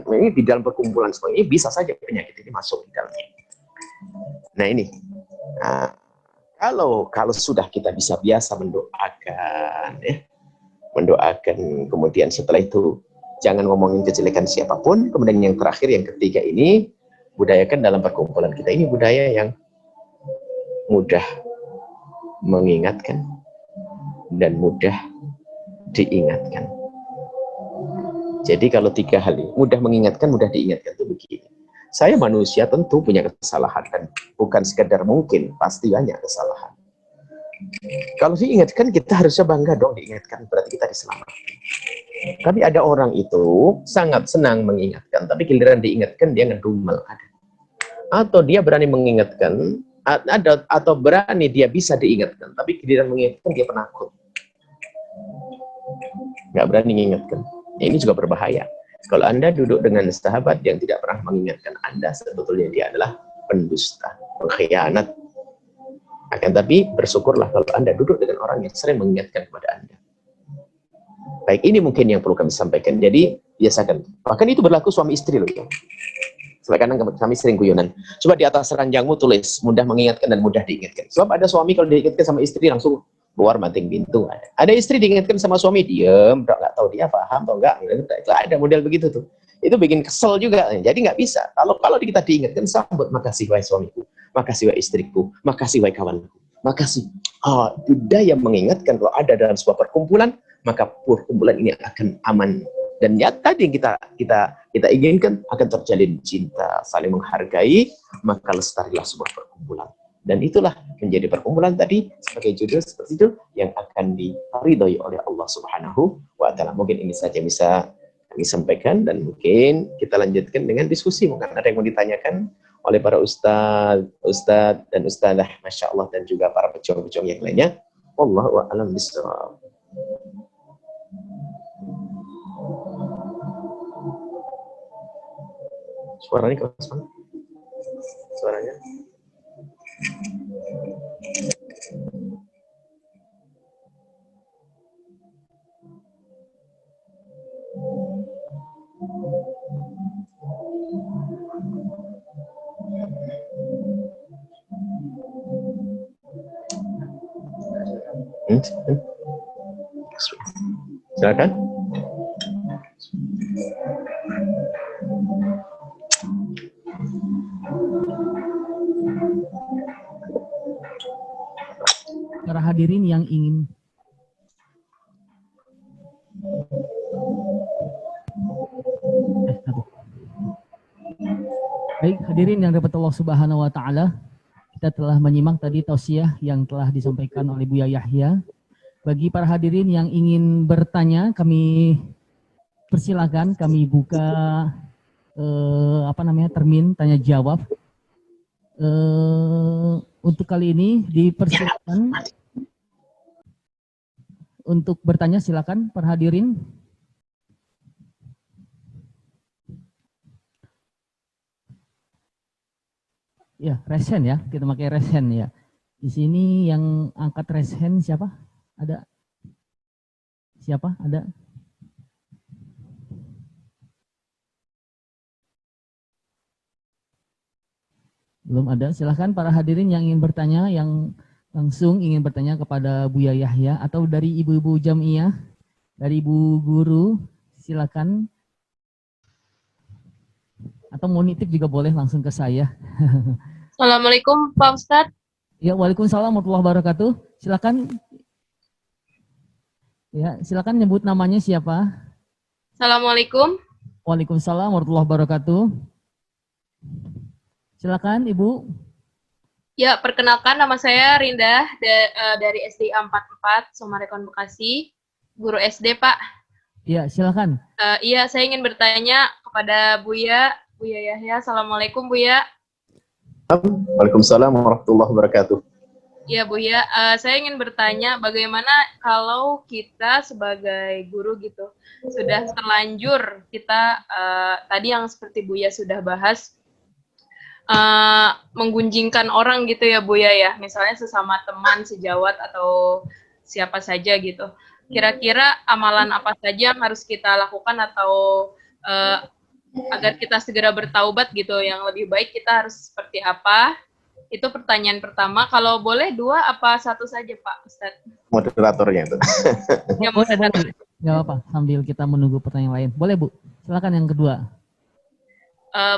ini di dalam perkumpulan seperti ini bisa saja penyakit ini masuk di dalamnya. Nah ini, kalau sudah kita bisa biasa mendoakan, ya, mendoakan, kemudian setelah itu jangan ngomongin kejelekan siapapun. Kemudian yang terakhir, yang ketiga ini, budayakan dalam perkumpulan kita ini budaya yang mudah mengingatkan dan mudah diingatkan. Jadi kalau 3 hal ini, mudah mengingatkan, mudah diingatkan itu begini. Saya manusia tentu punya kesalahan dan bukan sekedar mungkin, pasti banyak kesalahan. Kalau diingatkan kita harusnya bangga dong diingatkan, berarti kita diselamatkan. Tapi ada orang itu sangat senang mengingatkan, tapi giliran diingatkan dia ngedumel ada. Atau dia berani mengingatkan, atau berani dia bisa diingatkan, tapi giliran mengingatkan dia penakut. Nggak berani mengingatkan. Ini juga berbahaya. Kalau Anda duduk dengan sahabat yang tidak pernah mengingatkan Anda, sebetulnya dia adalah pendusta, pengkhianat. Akan tapi bersyukurlah kalau Anda duduk dengan orang yang sering mengingatkan kepada Anda. Baik, ini mungkin yang perlu kami sampaikan. Jadi, biasakan. Bahkan itu berlaku suami istri loh. Kadang kami sering guyonan. Coba di atas ranjangmu tulis, mudah mengingatkan dan mudah diingatkan. Sebab ada suami kalau diingatkan sama istri langsung keluar banting pintu. Ada istri diingatkan sama suami, diem, nggak tahu dia paham atau enggak. Itu ada model begitu tuh. Itu bikin kesel juga. Jadi nggak bisa. Kalau kita diingatkan, sambut, makasih wahai suamiku, makasih wahai istriku, makasih wahai kawanku. Makasih. Budaya mengingatkan kalau ada dalam sebuah perkumpulan, maka perkumpulan ini akan aman. Dan ya tadi yang kita inginkan akan terjalin cinta, saling menghargai, maka lestarilah sebuah perkumpulan. Dan itulah menjadi perkumpulan tadi sebagai judul seperti itu yang akan diridhoi oleh Allah Subhanahu wa taala. Mungkin ini saja bisa kami sampaikan dan mungkin kita lanjutkan dengan diskusi. Mungkin ada yang mau ditanyakan oleh para ustadz dan ustadzah, masya Allah, dan juga para pejuang-pejuang yang lainnya. Wallahu a'lam bishawab. Suaranya keras banget. Suaranya. Silakan. Para hadirin yang ingin Baik, hadirin yang dapat Allah Subhanahu wa taala, kita telah menyimak tadi tausiah yang telah disampaikan oleh Buya Yahya. Bagi para hadirin yang ingin bertanya, kami persilakan, kami buka termin tanya jawab. Untuk kali ini dipersilakan untuk bertanya, silakan para hadirin. Ya, raise hand ya, kita pakai raise hand ya. Di sini yang angkat raise hand siapa? Ada? Siapa? Ada? Belum ada. Silahkan para hadirin yang ingin bertanya, yang langsung ingin bertanya kepada Buya Yahya atau dari ibu-ibu jamiah, dari ibu guru, silakan. Atau mau nitip juga boleh langsung ke saya. Assalamualaikum Pak Ustadz. Ya, waalaikumsalam warahmatullahi wabarakatuh. Silakan. Ya, silakan nyebut namanya siapa? Assalamualaikum. Waalaikumsalam warahmatullahi wabarakatuh. Silakan Ibu. Ya, perkenalkan nama saya Rinda dari SD 44 Somarekon Bekasi, guru SD Pak. Ya, silakan. Iya, saya ingin bertanya kepada Buya Yahya. Assalamualaikum Buya. Waalaikumsalam warahmatullahi wabarakatuh. Ya Buya, saya ingin bertanya bagaimana kalau kita sebagai guru gitu sudah terlanjur kita tadi yang seperti Buya sudah bahas menggunjingkan orang gitu ya Buya ya, misalnya sesama teman, sejawat atau siapa saja gitu. Kira-kira amalan apa saja yang harus kita lakukan atau agar kita segera bertaubat gitu, yang lebih baik kita harus seperti apa? Itu pertanyaan pertama. Kalau boleh 2 apa 1 saja Pak Ustadz? Moderatornya itu. Ya, boleh. Gak apa, sambil kita menunggu pertanyaan lain. Boleh Bu, silakan yang kedua.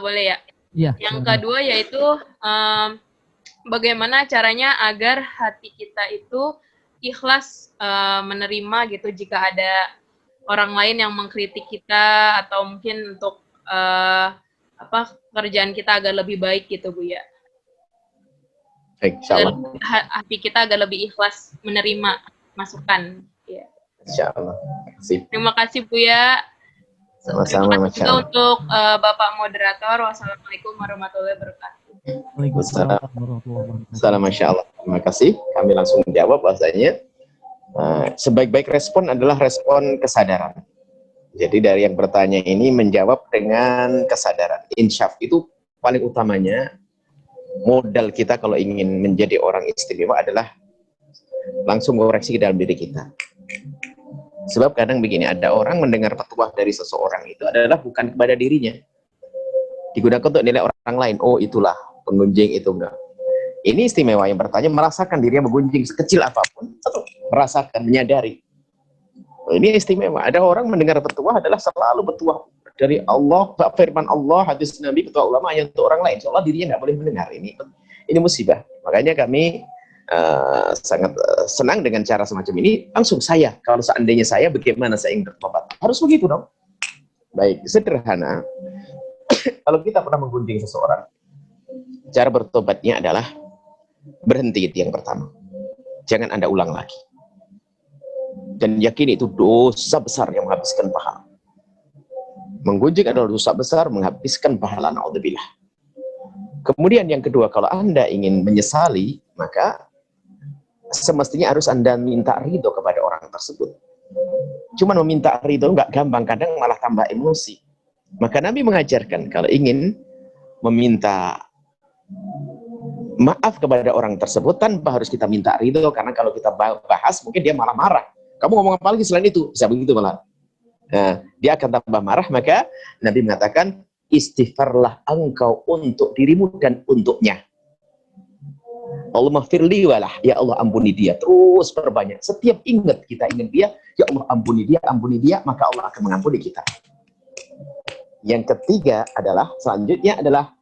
Boleh ya? Ya. Yang kedua yaitu bagaimana caranya agar hati kita itu ikhlas menerima gitu jika ada orang lain yang mengkritik kita atau mungkin untuk pekerjaan kita agak lebih baik gitu Bu ya. Baik, insyaallah. Hati kita agak lebih ikhlas menerima masukan. Ya. Insyaallah. Terima kasih Bu ya. Sama-sama, Terima kasih juga untuk Bapak Moderator. Wassalamualaikum warahmatullahi wabarakatuh. Waalaikumsalam warahmatullahi wabarakatuh. Salam, masya Allah. Terima kasih. Kami langsung menjawab bahasanya. Sebaik-baik respon adalah respon kesadaran. Jadi dari yang bertanya ini menjawab dengan kesadaran. Insyaf itu paling utamanya modal kita kalau ingin menjadi orang istimewa adalah langsung koreksi dalam diri kita. Sebab kadang begini, ada orang mendengar petuah dari seseorang itu adalah bukan kepada dirinya. Digunakan untuk nilai orang lain. Oh itulah penggunjing itu. Enggak. Ini istimewa yang bertanya merasakan dirinya menggunjing sekecil apapun. Merasakan, menyadari. Ini istimewa. Ada orang mendengar petuah adalah selalu petuah dari Allah, firman Allah, hadis Nabi, petuah ulama hanya untuk orang lain. Seolah dirinya nggak boleh mendengar. Ini musibah. Makanya kami sangat senang dengan cara semacam ini. Langsung saya, kalau seandainya saya, bagaimana saya ingin bertobat? Harus begitu dong. Baik, sederhana. Kalau kita pernah menggunjing seseorang, cara bertobatnya adalah berhenti, itu yang pertama. Jangan Anda ulang lagi. Dan yakin itu dosa besar yang menghabiskan pahala. Menggunjing adalah dosa besar, menghabiskan pahala, na'udzubillah. Kemudian yang kedua, kalau Anda ingin menyesali, maka semestinya harus Anda minta ridho kepada orang tersebut. Cuman meminta ridho nggak gampang, kadang malah tambah emosi. Maka Nabi mengajarkan, kalau ingin meminta maaf kepada orang tersebut, tanpa harus kita minta ridho, karena kalau kita bahas, mungkin dia malah marah. Kamu ngomong apa lagi selain itu? Bisa begitu malah. Nah, dia akan tambah marah. Maka Nabi mengatakan, istighfarlah engkau untuk dirimu dan untuknya. Allahumma firli walah, ya Allah ampuni dia. Terus perbanyak. Setiap ingat kita ingat dia, ya Allah ampuni dia, maka Allah akan mengampuni kita. Yang ketiga adalah, selanjutnya adalah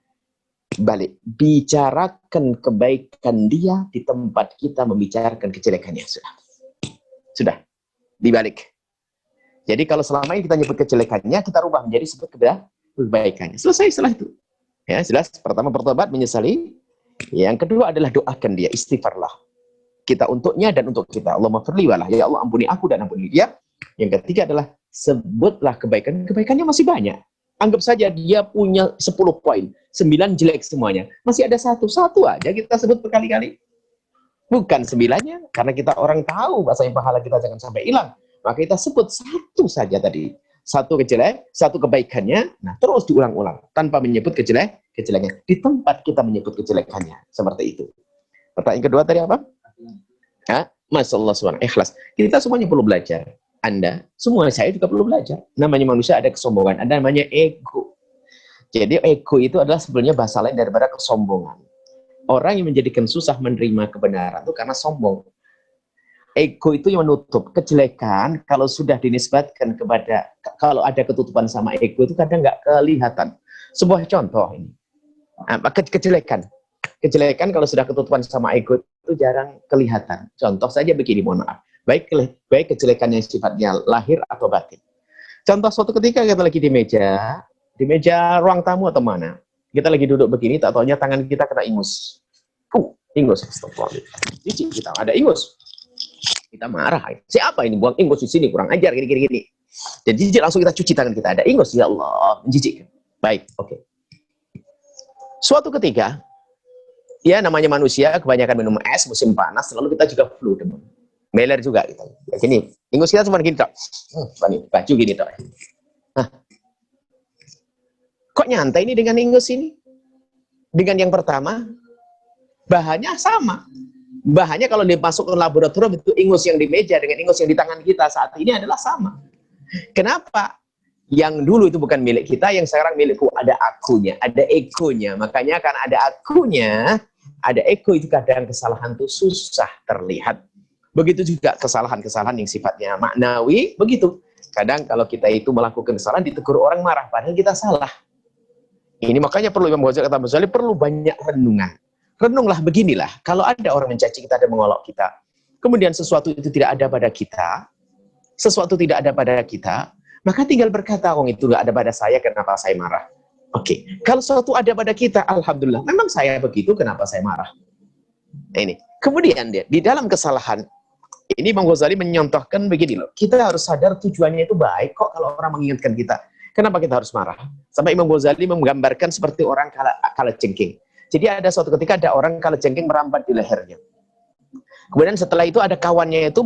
balik. Bicarakan kebaikan dia di tempat kita membicarakan kejelekannya. Sudah. Dibalik. Jadi kalau selama ini kita nyebut kejelekannya, kita rubah menjadi sebut kebaikannya. Selesai setelah itu. Ya, jelas. Pertama bertobat, menyesali. Yang kedua adalah doakan dia, istighfarlah. Kita untuknya dan untuk kita. Allahumma firli walah, ya Allah ampuni aku dan ampuni dia. Yang ketiga adalah sebutlah kebaikan. Kebaikannya masih banyak. Anggap saja dia punya 10 poin, 9 jelek semuanya. Masih ada satu aja kita sebut berkali-kali. Bukan 9-nya, karena kita orang tahu bahasanya pahala kita jangan sampai hilang. Maka kita sebut satu saja tadi. Satu kebaikannya, nah terus diulang-ulang. Tanpa menyebut kejelekannya. Di tempat kita menyebut kejelekannya. Seperti itu. Pertanyaan kedua tadi apa? Masyaallah subhanahu ikhlas. Kita semuanya perlu belajar. Anda, semua saya juga perlu belajar. Namanya manusia ada kesombongan. Ada namanya ego. Jadi ego itu adalah sebenarnya bahasa lain daripada kesombongan. Orang yang menjadikan susah menerima kebenaran itu karena sombong. Ego itu yang menutup kejelekan. Kalau sudah dinisbatkan kepada, kalau ada ketutupan sama ego itu kadang nggak kelihatan. Sebuah contoh ini, kejelekan kalau sudah ketutupan sama ego itu jarang kelihatan. Contoh saja begini, mohon maaf. Baik kejelekan yang sifatnya lahir atau batin. Contoh suatu ketika kita lagi di meja ruang tamu atau mana, kita lagi duduk begini, tak taunya tangan kita kena ingus. Ingus, astagfirullah. Kita ada ingus. Kita marah. Siapa ini buang ingus di sini, kurang ajar gini. Dan jijik, langsung kita cuci tangan kita. Ada ingus, ya Allah, menjijikkan. Baik, oke. Suatu ketika, ya namanya manusia, kebanyakan minum es, musim panas, lalu kita juga flu, teman. Meler juga gitu. Ya, gini, ingus kita cuma gini, Dok. Baju gini, Dok. Kok nyantai ini dengan ingus ini? Dengan yang pertama, bahannya sama. Bahannya kalau dimasuk ke laboratorium itu ingus yang di meja dengan ingus yang di tangan kita saat ini adalah sama. Kenapa? Yang dulu itu bukan milik kita, yang sekarang milikku. Ada akunya, ada egonya. Makanya karena ada akunya, ada ego itu kadang kesalahan itu susah terlihat. Begitu juga kesalahan-kesalahan yang sifatnya maknawi, begitu. Kadang kalau kita itu melakukan kesalahan, ditegur orang marah, padahal kita salah. Ini makanya perlu Imam Ghazali kata Ghazali, perlu banyak renungan. Renunglah beginilah, kalau ada orang mencaci kita dan mengolok kita, kemudian sesuatu itu tidak ada pada kita, maka tinggal berkata, itu nggak ada pada saya, kenapa saya marah? Oke, kalau sesuatu ada pada kita, alhamdulillah, memang saya begitu, kenapa saya marah? Ini. Kemudian dia, di dalam kesalahan, ini Imam Ghazali menyontohkan begini loh, kita harus sadar tujuannya itu baik kok kalau orang mengingatkan kita. Kenapa kita harus marah? Sampai Imam Ghazali menggambarkan seperti orang kalajengking. Jadi ada suatu ketika ada orang kalajengking merambat di lehernya. Kemudian setelah itu ada kawannya itu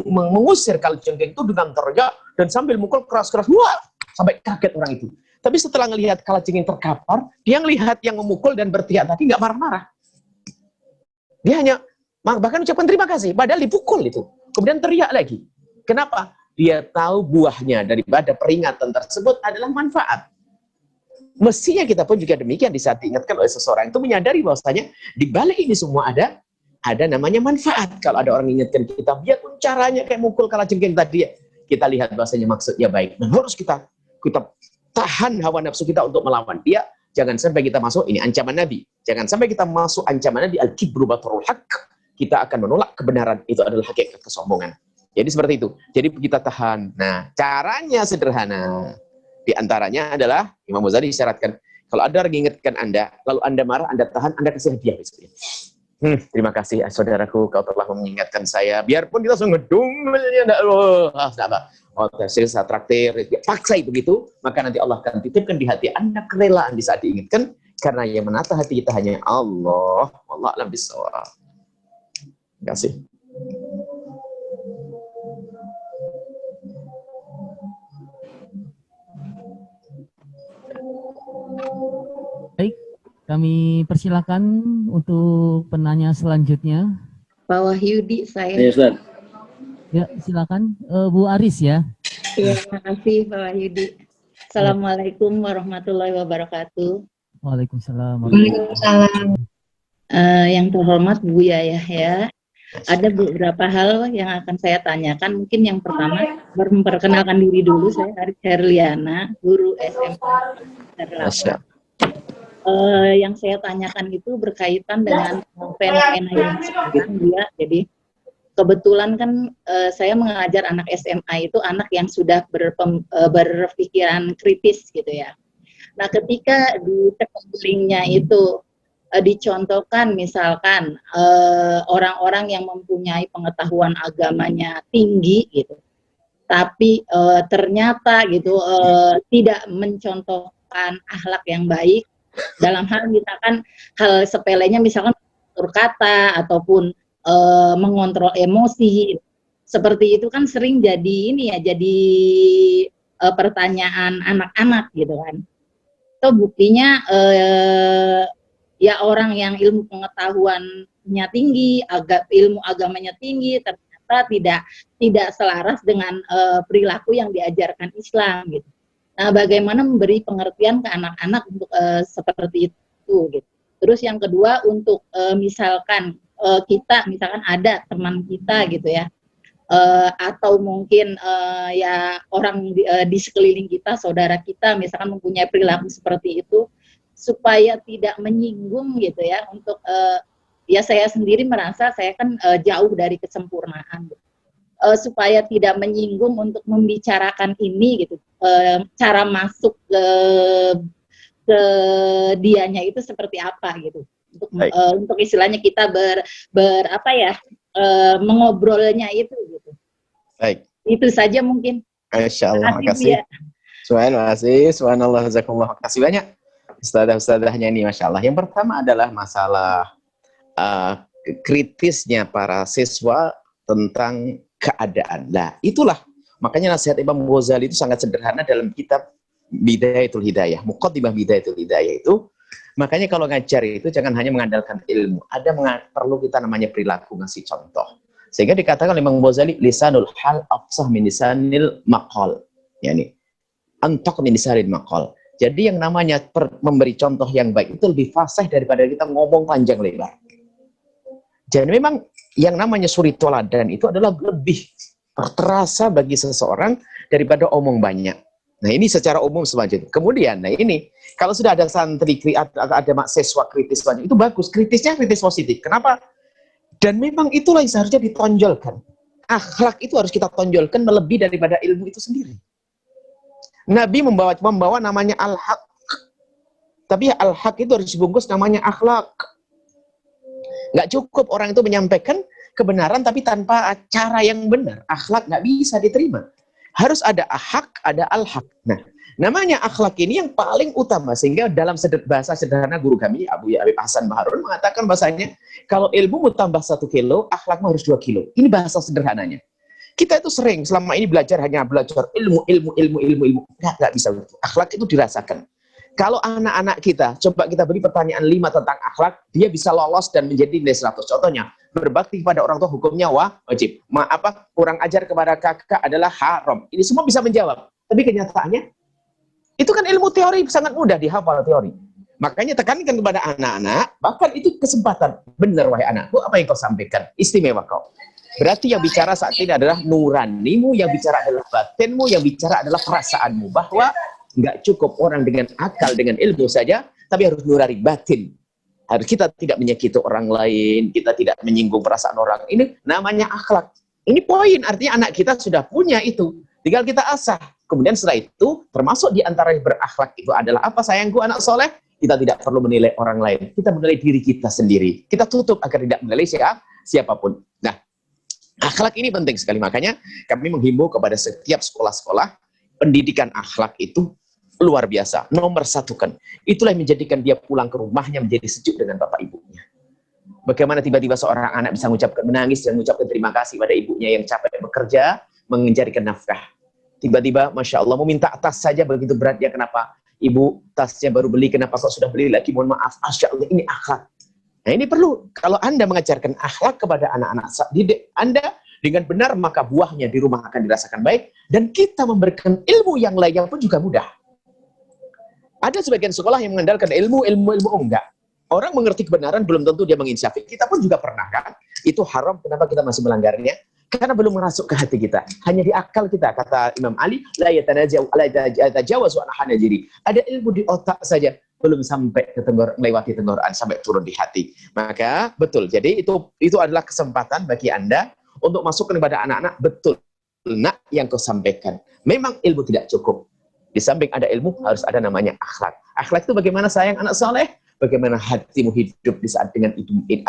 mengusir kalajengking itu dengan teriak dan sambil mukul keras-keras, wah, sampai kaget orang itu. Tapi setelah melihat kalajengking terkapar, dia melihat yang memukul dan berteriak tadi nggak marah-marah. Dia hanya bahkan ucapkan terima kasih, padahal dipukul itu. Kemudian teriak lagi. Kenapa? Dia tahu buahnya daripada peringatan tersebut adalah manfaat. Mestinya kita pun juga demikian di saat diingatkan oleh seseorang itu menyadari bahwasanya di balik ini semua ada namanya manfaat. Kalau ada orang mengingatkan kita, biarpun caranya kayak mukul kalajengking tadi, kita lihat bahwasanya maksudnya baik. Dan harus kita tahan hawa nafsu kita untuk melawan dia. Jangan sampai kita masuk, ini ancaman Nabi. Jangan sampai kita masuk ancaman Nabi, al-kibru batarul haq. kita akan menolak kebenaran, itu adalah hakikat kesombongan. Jadi seperti itu. Jadi kita tahan. Nah, caranya sederhana. Di antaranya adalah Imam Ghazali isyaratkan, kalau ada orang mengingatkan Anda, lalu Anda marah, Anda tahan, Anda kasih hadiah. Terima kasih saudaraku, kau telah mengingatkan saya. Biarpun kita langsung ngedung, saya traktir, paksa itu begitu, maka nanti Allah akan titipkan di hati Anda kerelaan di saat diingatkan, karena yang menata hati kita hanya Allah. Wallahu a'lam bishawab. Terima kasih. Baik, kami persilakan untuk penanya selanjutnya. Pak Wahyudi saya. Ya, Ustaz. Ya, silakan Bu Aris ya. Iya, terima kasih Pak Wahyudi. Assalamualaikum warahmatullahi wabarakatuh. Waalaikumsalam. Waalaikumsalam. Yang terhormat Bu Yayah ya. Ada beberapa hal yang akan saya tanyakan. Mungkin yang pertama, memperkenalkan diri dulu. Saya Aris Herliana, guru SMA. Yang saya tanyakan itu berkaitan dengan fenomena yang sekarang dia. Jadi kebetulan kan saya mengajar anak SMA itu anak yang sudah berpikiran kritis gitu ya. Nah, ketika di sekelilingnya itu dicontohkan misalkan orang-orang yang mempunyai pengetahuan agamanya tinggi gitu, tapi ternyata gitu tidak mencontohkan akhlak yang baik dalam hal misalkan hal sepelenya misalkan tutur kata ataupun mengontrol emosi, seperti itu kan sering jadi ini ya, jadi pertanyaan anak-anak gitu kan. Itu buktinya ya orang yang ilmu pengetahuannya tinggi, ilmu agamanya tinggi, ternyata tidak selaras dengan perilaku yang diajarkan Islam gitu. Nah, bagaimana memberi pengertian ke anak-anak untuk seperti itu gitu. Terus yang kedua untuk misalkan kita misalkan ada teman kita gitu ya, atau mungkin ya orang di sekeliling kita, saudara kita misalkan mempunyai perilaku seperti itu, supaya tidak menyinggung gitu ya, untuk ya saya sendiri merasa saya kan jauh dari kesempurnaan gitu. Supaya tidak menyinggung untuk membicarakan ini gitu, cara masuk ke dianya itu seperti apa gitu, untuk istilahnya kita apa ya, mengobrolnya itu gitu. Baik. Itu saja mungkin. Masya Allah, makasih. Subhanallah, jazakumullah, makasih banyak ustadzah-ustadzahnya ini, Masya Allah. Yang pertama adalah masalah kritisnya para siswa tentang keadaan. Nah, itulah makanya nasihat Imam Ghazali itu sangat sederhana dalam kitab Bidayatul Hidayah, Muqaddimah Bidayatul Hidayah itu. Makanya kalau ngajar itu jangan hanya mengandalkan ilmu, perlu kita namanya perilaku, ngasih contoh. Sehingga dikatakan Imam Ghazali, lisanul hal afsah min lisanil maqal. Yani antak min lisanil maqal. Jadi yang namanya memberi contoh yang baik itu lebih fasih daripada kita ngomong panjang lebar. Jadi memang yang namanya suri toladan itu adalah lebih terasa bagi seseorang daripada omong banyak. Nah, ini secara umum semacam itu. Kemudian, nah ini kalau sudah ada santri ada mahasiswa kritis banyak, itu bagus. Kritisnya kritis positif. Kenapa? Dan memang itulah yang seharusnya ditonjolkan. Akhlak itu harus kita tonjolkan melebihi daripada ilmu itu sendiri. Nabi membawa namanya al-haq. Tapi al-haq itu harus dibungkus namanya akhlak. Nggak cukup orang itu menyampaikan kebenaran tapi tanpa cara yang benar. Akhlak nggak bisa diterima. Harus ada hak, ada al-haq. Nah, namanya akhlak ini yang paling utama. Sehingga dalam bahasa sederhana guru kami, Abu Habib Hasan Baharun, mengatakan bahasanya, kalau ilmu mau tambah 1 kilo, akhlakmu harus 2 kilo. Ini bahasa sederhananya. Kita itu sering selama ini belajar ilmu. Nggak bisa. Akhlak itu dirasakan. Kalau anak-anak kita, coba kita beri pertanyaan 5 tentang akhlak, dia bisa lolos dan menjadi nilai 100. Contohnya, berbakti kepada orang tua hukumnya wajib. Kurang ajar kepada kakak adalah haram. Ini semua bisa menjawab. Tapi kenyataannya, itu kan ilmu teori sangat mudah dihafal teori. Makanya tekankan kepada anak-anak, bahkan itu kesempatan. Benar wahai anakku, apa yang kau sampaikan? Istimewa kau. Berarti yang bicara saat ini adalah nuranimu, yang bicara adalah batinmu, yang bicara adalah perasaanmu. Bahwa nggak cukup orang dengan akal, dengan ilmu saja, tapi harus nurani batin. Harus kita tidak menyakiti orang lain, kita tidak menyinggung perasaan orang. Ini namanya akhlak. Ini poin, artinya anak kita sudah punya itu. Tinggal kita asah. Kemudian setelah itu, termasuk di antara yang berakhlak itu adalah apa? Sayangku anak soleh, kita tidak perlu menilai orang lain. Kita menilai diri kita sendiri. Kita tutup agar tidak menilai siapapun. Nah, akhlak ini penting sekali. Makanya kami menghimbau kepada setiap sekolah-sekolah, pendidikan akhlak itu luar biasa. Nomor satukan. Itulah yang menjadikan dia pulang ke rumahnya menjadi sejuk dengan bapak ibunya. Bagaimana tiba-tiba seorang anak bisa menangis dan mengucapkan terima kasih pada ibunya yang capek bekerja, mencarikan nafkah. Tiba-tiba, Masya Allah, mau minta tas saja begitu beratnya. Kenapa? Ibu, tasnya baru beli, kenapa kok sudah beli lagi? Mohon maaf, Masya Allah, ini akhlak. Nah ini perlu, kalau Anda mengajarkan akhlak kepada anak-anak didik Anda dengan benar, maka buahnya di rumah akan dirasakan baik. Dan kita memberikan ilmu yang lainnya pun juga mudah. Ada sebagian sekolah yang mengandalkan ilmu enggak. Orang mengerti kebenaran belum tentu dia menginsafi. Kita pun juga pernah kan? Itu haram, kenapa kita masih melanggarnya? Karena belum masuk ke hati kita. Hanya di akal kita, kata Imam Ali, la yatajawazu an hanajiri. Ada ilmu di otak saja, belum sampai ke melewati tenggorokan, sampai turun di hati. Maka betul. Jadi itu adalah kesempatan bagi Anda untuk masuk kepada anak-anak. Betul, nak yang kau sampaikan. Memang ilmu tidak cukup. Di samping ada ilmu, harus ada namanya akhlak. Akhlak itu bagaimana sayang anak soleh? Bagaimana hatimu hidup di saat dengan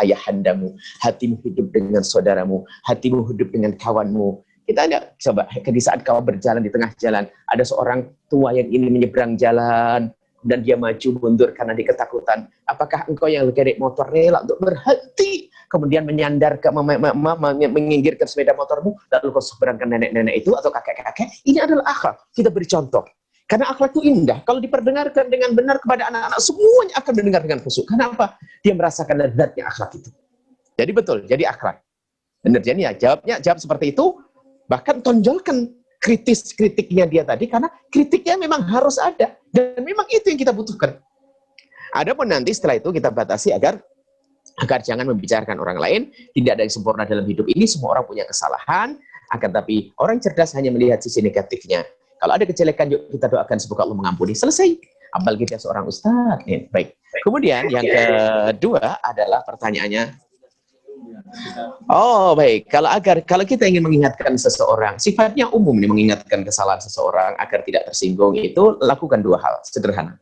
ayahandamu, hatimu hidup dengan saudaramu, hatimu hidup dengan kawanmu. Kita ada, coba di saat kau berjalan di tengah jalan, ada seorang tua yang ingin menyeberang jalan, dan dia maju mundur karena diketakutan. Apakah engkau yang naik motor rela untuk berhenti, kemudian menyandar ke menginggirkan sepeda motormu, lalu kau seberangkan nenek-nenek itu atau kakek-kakek? Ini adalah akhlak. Kita beri contoh. Karena akhlak itu indah. Kalau diperdengarkan dengan benar kepada anak-anak, semuanya akan mendengar dengan khusyuk. Kenapa? Dia merasakan lezatnya akhlak itu. Jadi betul, jadi akhlak. Benar, jadi ya, jawab seperti itu. Bahkan tonjolkan kritiknya dia tadi, karena kritiknya memang harus ada. Dan memang itu yang kita butuhkan. Adapun nanti setelah itu kita batasi agar jangan membicarakan orang lain. Tidak ada yang sempurna dalam hidup ini. Semua orang punya kesalahan. Akan tapi orang cerdas hanya melihat sisi negatifnya. Kalau ada kejelekan, yuk kita doakan semoga Allah mengampuni. Selesai. Apalagi dia seorang ustaz. Baik. Kemudian yang kedua adalah pertanyaannya. Oh baik. Kalau kita ingin mengingatkan seseorang, sifatnya umum nih, mengingatkan kesalahan seseorang agar tidak tersinggung, itu lakukan dua hal sederhana.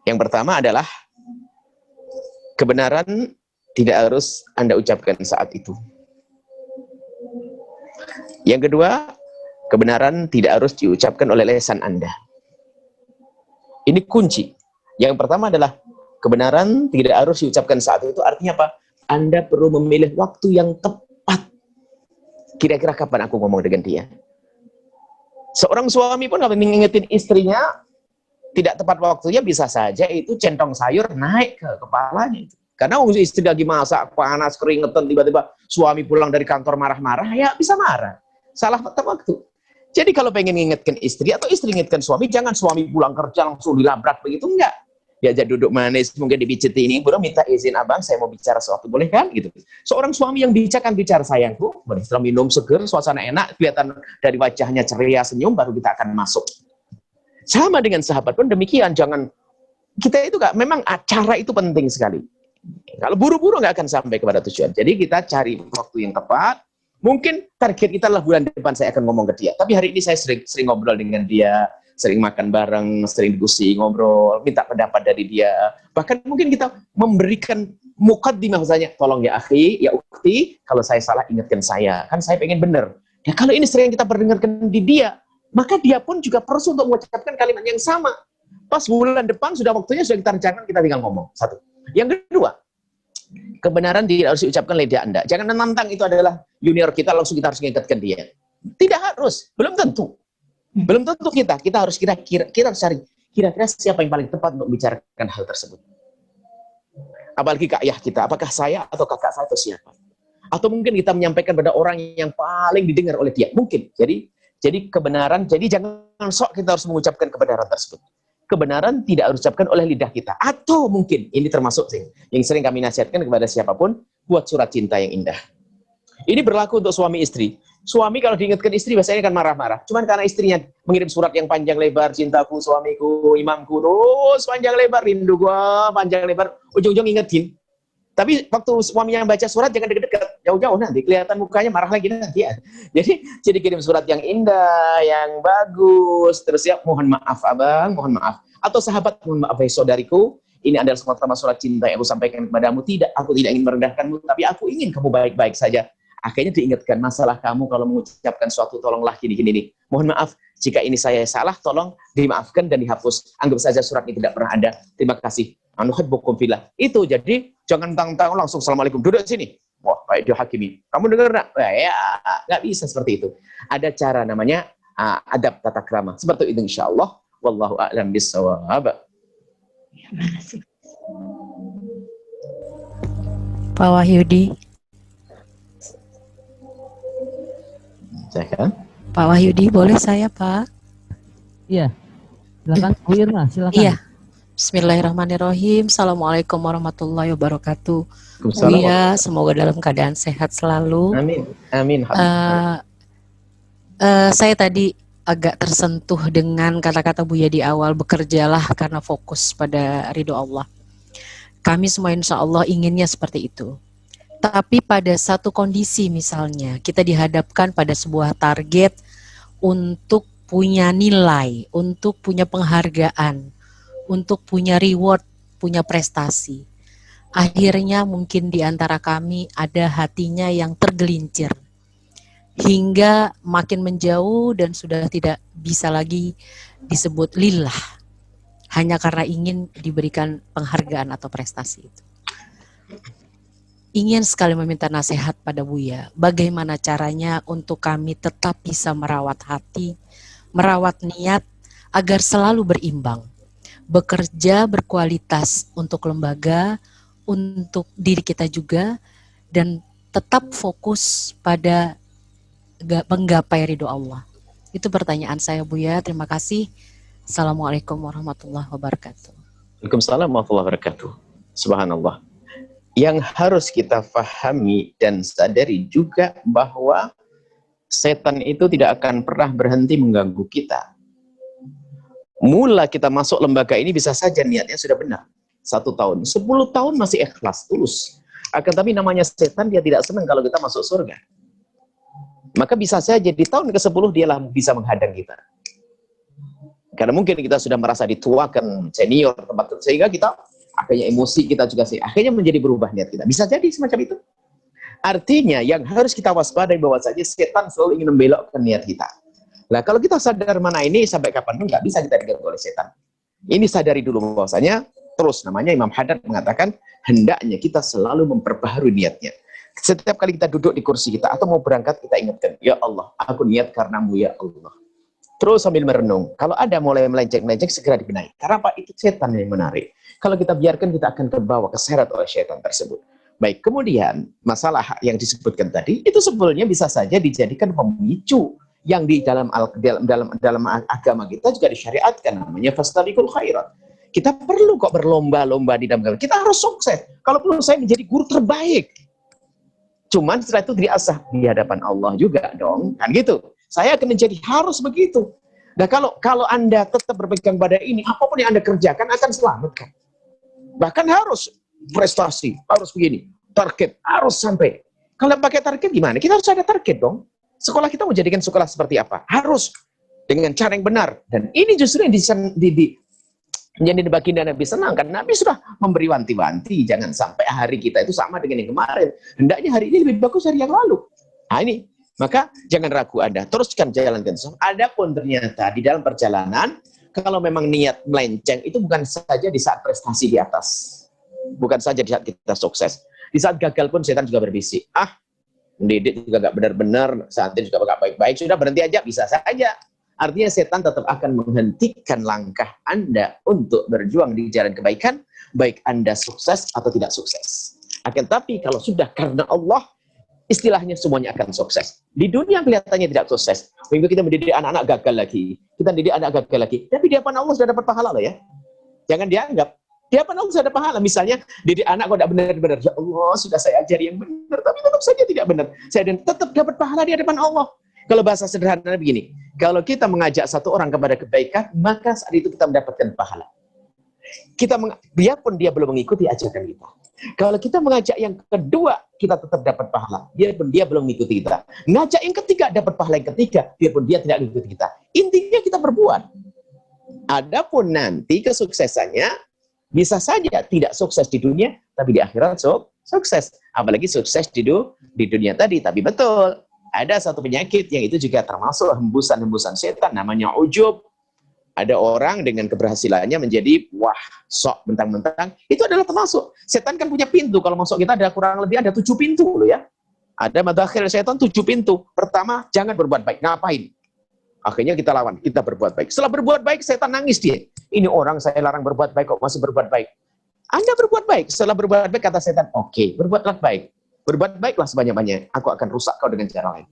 Yang pertama adalah kebenaran tidak harus Anda ucapkan saat itu. Yang kedua, kebenaran tidak harus diucapkan oleh lisan Anda. Ini kunci. Yang pertama adalah kebenaran tidak harus diucapkan saat itu. Artinya apa? Anda perlu memilih waktu yang tepat. Kira-kira kapan aku ngomong dengan dia? Seorang suami pun kalau mengingetin istrinya tidak tepat waktunya, bisa saja itu centong sayur naik ke kepalanya. Karena istri lagi masak, panas, keringetan, tiba-tiba suami pulang dari kantor marah-marah, ya bisa marah. Salah waktu. Jadi kalau pengen mengingatkan istri atau istri mengingatkan suami, jangan suami pulang kerja langsung dilabrak begitu, enggak. Diajak duduk manis, mungkin dipijit ini, bro minta izin abang, saya mau bicara sesuatu, boleh kan? Gitu. Seorang suami yang bijak kan bicara, sayangku, boleh setelah minum seger, suasana enak, kelihatan dari wajahnya ceria, senyum, baru kita akan masuk. Sama dengan sahabat pun demikian, jangan, kita itu memang acara itu penting sekali. Kalau buru-buru nggak akan sampai kepada tujuan. Jadi kita cari waktu yang tepat. Mungkin target kita adalah bulan depan saya akan ngomong ke dia. Tapi hari ini saya sering ngobrol dengan dia, sering makan bareng, sering diskusi, ngobrol, minta pendapat dari dia. Bahkan mungkin kita memberikan muqaddimah misalnya, tolong ya akhi, ya ukhti, kalau saya salah ingatkan saya. Kan saya pengen benar. Ya kalau ini sering kita perdengarkan di dia, maka dia pun juga perlu untuk mengucapkan kalimat yang sama. Pas bulan depan sudah waktunya, sudah kita rencanakan, kita tinggal ngomong. Satu. Yang kedua, kebenaran tidak harus diucapkan oleh Anda. Jangan menantang itu adalah junior kita, langsung kita harus mengingatkan dia. Tidak harus, belum tentu. Belum tentu kita harus kita harus cari kira-kira siapa yang paling tepat untuk membicarakan hal tersebut. Apalagi ke ayah kita, apakah saya atau kakak saya atau siapa? Atau mungkin kita menyampaikan pada orang yang paling didengar oleh dia. Mungkin. Jadi kebenaran, jadi jangan sok kita harus mengucapkan kebenaran tersebut. Kebenaran tidak harus diucapkan oleh lidah kita. Atau mungkin, ini termasuk yang sering kami nasihatkan kepada siapapun, buat surat cinta yang indah. Ini berlaku untuk suami istri. Suami kalau diingatkan istri biasanya kan marah-marah. Cuman karena istrinya mengirim surat yang panjang lebar, cintaku, suamiku, imamku, terus panjang lebar, rindu gua, panjang lebar, ujung-ujung ingetin. Tapi waktu suami yang baca surat jangan deket-deket, jauh-jauh nanti kelihatan mukanya marah lagi nanti ya. Jadi kirim surat yang indah, yang bagus, terus ya mohon maaf abang, mohon maaf. Atau sahabat, mohon maaf ya saudariku, ini adalah semata-mata surat cinta yang aku sampaikan kepadamu. Tidak, aku tidak ingin merendahkanmu, tapi aku ingin kamu baik-baik saja. Akhirnya diingatkan, masalah kamu kalau mengucapkan suatu tolonglah gini-gini nih. Mohon maaf, jika ini saya salah, tolong dimaafkan dan dihapus. Anggap saja surat ini tidak pernah ada. Terima kasih. Anuhibbukum fillah. Itu jadi jangan tang-tang langsung assalamualaikum duduk sini. Wah, kayak dia hakimi. Kamu dengar enggak? Ya, enggak bisa seperti itu. Ada cara namanya adab tata krama. Seperti itu insyaallah. Wallahu a'lam bissawab. Pak Wahyudi. Silakan. Pak Wahyudi, boleh saya, Pak? Iya. Silakan Bu Irma, silakan. Iya. Bismillahirrahmanirrahim. Assalamualaikum warahmatullahi wabarakatuh. Waalaikumsalam. Buya, semoga dalam keadaan sehat selalu. Amin. Amin. Saya tadi agak tersentuh dengan kata-kata Buya di awal, bekerjalah karena fokus pada ridho Allah. Kami semua insya Allah inginnya seperti itu. Tapi pada satu kondisi misalnya, kita dihadapkan pada sebuah target untuk punya nilai, untuk punya penghargaan, untuk punya reward, punya prestasi. Akhirnya mungkin di antara kami ada hatinya yang tergelincir. Hingga makin menjauh dan sudah tidak bisa lagi disebut lillah. Hanya karena ingin diberikan penghargaan atau prestasi itu. Ingin sekali meminta nasihat pada Buya, bagaimana caranya untuk kami tetap bisa merawat hati, merawat niat, agar selalu berimbang. Bekerja berkualitas untuk lembaga, untuk diri kita juga, dan tetap fokus pada menggapai ridho Allah. Itu pertanyaan saya Buya, terima kasih. Assalamualaikum warahmatullahi wabarakatuh. Waalaikumsalam warahmatullahi wabarakatuh. Subhanallah. Yang harus kita pahami dan sadari juga bahwa setan itu tidak akan pernah berhenti mengganggu kita. Mula kita masuk lembaga ini bisa saja niatnya sudah benar. 1 tahun, 10 tahun masih ikhlas, tulus. Akan tapi namanya setan, dia tidak senang kalau kita masuk surga. Maka bisa saja di tahun ke-10 dia bisa menghadang kita. Karena mungkin kita sudah merasa dituakan senior tempat, sehingga kita akhirnya emosi kita juga sih, akhirnya menjadi berubah niat kita. Bisa jadi semacam itu. Artinya yang harus kita waspadai bahwa saja setan selalu ingin membelokkan niat kita. Nah kalau kita sadar mana ini sampai kapan pun nggak bisa kita diganggu oleh setan. Ini sadari dulu bahwasanya terus namanya Imam Haddad mengatakan hendaknya kita selalu memperbaharui niatnya. Setiap kali kita duduk di kursi kita atau mau berangkat kita ingatkan, ya Allah, aku niat karenamu ya Allah. Terus sambil merenung, kalau ada mulai melenceng-melenceng segera dibenahi. Karena apa? Itu setan yang menarik. Kalau kita biarkan kita akan terbawa keseret oleh setan tersebut. Baik, kemudian masalah yang disebutkan tadi itu sebetulnya bisa saja dijadikan pemicu yang di dalam agama kita juga disyariatkan, namanya fastabiqul khairat. Kita perlu kok berlomba-lomba di dalam agama. Kita harus sukses. Kalau perlu saya menjadi guru terbaik. Cuman setelah itu diasah di hadapan Allah juga dong, kan gitu. Saya akan menjadi harus begitu. Nah kalau Anda tetap berpegang pada ini, apapun yang Anda kerjakan akan selamat kan. Bahkan harus prestasi, harus begini, target harus sampai. Kalau pakai target gimana? Kita harus ada target dong. Sekolah kita mau jadikan sekolah seperti apa? Harus dengan cara yang benar. Dan ini justru yang menjadi baginda Nabi senang kan. Nabi sudah memberi wanti-wanti, jangan sampai hari kita itu sama dengan yang kemarin. Hendaknya hari ini lebih bagus hari yang lalu. Nah ini. Maka jangan ragu Anda, teruskan jalankan. Adapun ternyata di dalam perjalanan, kalau memang niat melenceng, itu bukan saja di saat prestasi di atas. Bukan saja di saat kita sukses. Di saat gagal pun setan juga berbisik. Mendidik juga nggak benar-benar, santri juga nggak baik-baik, sudah berhenti aja, bisa saja. Artinya setan tetap akan menghentikan langkah Anda untuk berjuang di jalan kebaikan, baik Anda sukses atau tidak sukses. Akan tapi kalau sudah karena Allah, istilahnya semuanya akan sukses. Di dunia kelihatannya tidak sukses. Minggu kita mendidik anak-anak gagal lagi. Kita mendidik anak gagal lagi. Tapi di hadapan Allah sudah dapat pahala loh ya. Jangan dianggap. Di hadapan Allah ada pahala. Misalnya, didik anak kok tidak benar-benar. Ya Allah, sudah saya ajari yang benar, tapi tetap saja tidak benar. Saya tetap dapat pahala di hadapan Allah. Kalau bahasa sederhana begini, kalau kita mengajak satu orang kepada kebaikan, maka saat itu kita mendapatkan pahala. Biarpun dia belum mengikuti ajakan kita. Kalau kita mengajak yang kedua, kita tetap dapat pahala. Biarpun dia belum mengikuti kita. Ngajak yang ketiga, dapat pahala yang ketiga. Biarpun dia tidak mengikuti kita. Intinya kita berbuat. Adapun nanti kesuksesannya, bisa saja tidak sukses di dunia, tapi di akhirat sukses. Apalagi sukses di dunia tadi. Tapi betul, ada satu penyakit yang itu juga termasuk hembusan-hembusan setan, namanya ujub. Ada orang dengan keberhasilannya menjadi, wah, sok mentang-mentang. Itu adalah termasuk. Setan kan punya pintu. Kalau masuk kita ada kurang lebih ada 7 pintu loh ya. Ada madakhil setan 7 pintu. Pertama, jangan berbuat baik. Ngapain? Akhirnya kita lawan, kita berbuat baik. Setelah berbuat baik, setan nangis dia. Ini orang saya larang berbuat baik, kok masih berbuat baik. Anda berbuat baik. Setelah berbuat baik, kata setan, oke, berbuatlah baik. Berbuat baiklah sebanyak-banyak. Aku akan rusak kau dengan cara lain.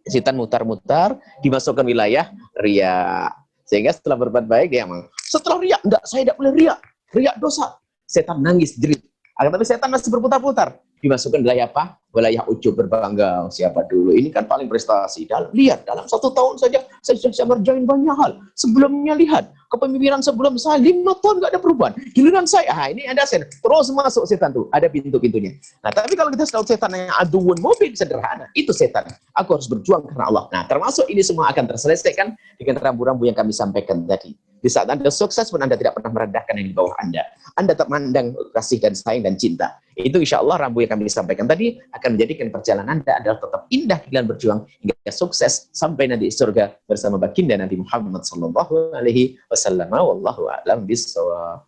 Setan mutar-mutar, dimasukkan wilayah ria. Sehingga setelah berbuat baik, dia memang, setelah ria, enggak, saya tidak boleh ria. Ria dosa. Setan nangis, jerit. Tapi setan masih berputar-putar. Dimasukkan wilayah apa? Wilayah ujub, berbangga. Siapa dulu? Ini kan paling prestasi. Lihat, dalam 1 tahun saja, saya sudah ngerjain banyak hal. Sebelumnya lihat, kepemimpinan sebelum saya 5 tahun nggak ada perubahan. Giliran saya, ini ada setan. Terus masuk setan tuh, ada pintu-pintunya. Nah, tapi kalau kita selalu setan yang aduun mubin, sederhana, itu setan. Aku harus berjuang karena Allah. Nah, termasuk ini semua akan terselesaikan dengan rambu-rambu yang kami sampaikan tadi. Di saat Anda sukses pun Anda tidak pernah merendahkan yang di bawah Anda. Anda tetap memandang kasih dan sayang dan cinta. Itu insya Allah rambu yang kami sampaikan tadi akan menjadikan perjalanan Anda adalah tetap indah dalam berjuang hingga sukses sampai nanti di surga bersama baginda Nabi Muhammad sallallahu alaihi wasallam. Wallahu a'lam bishawab.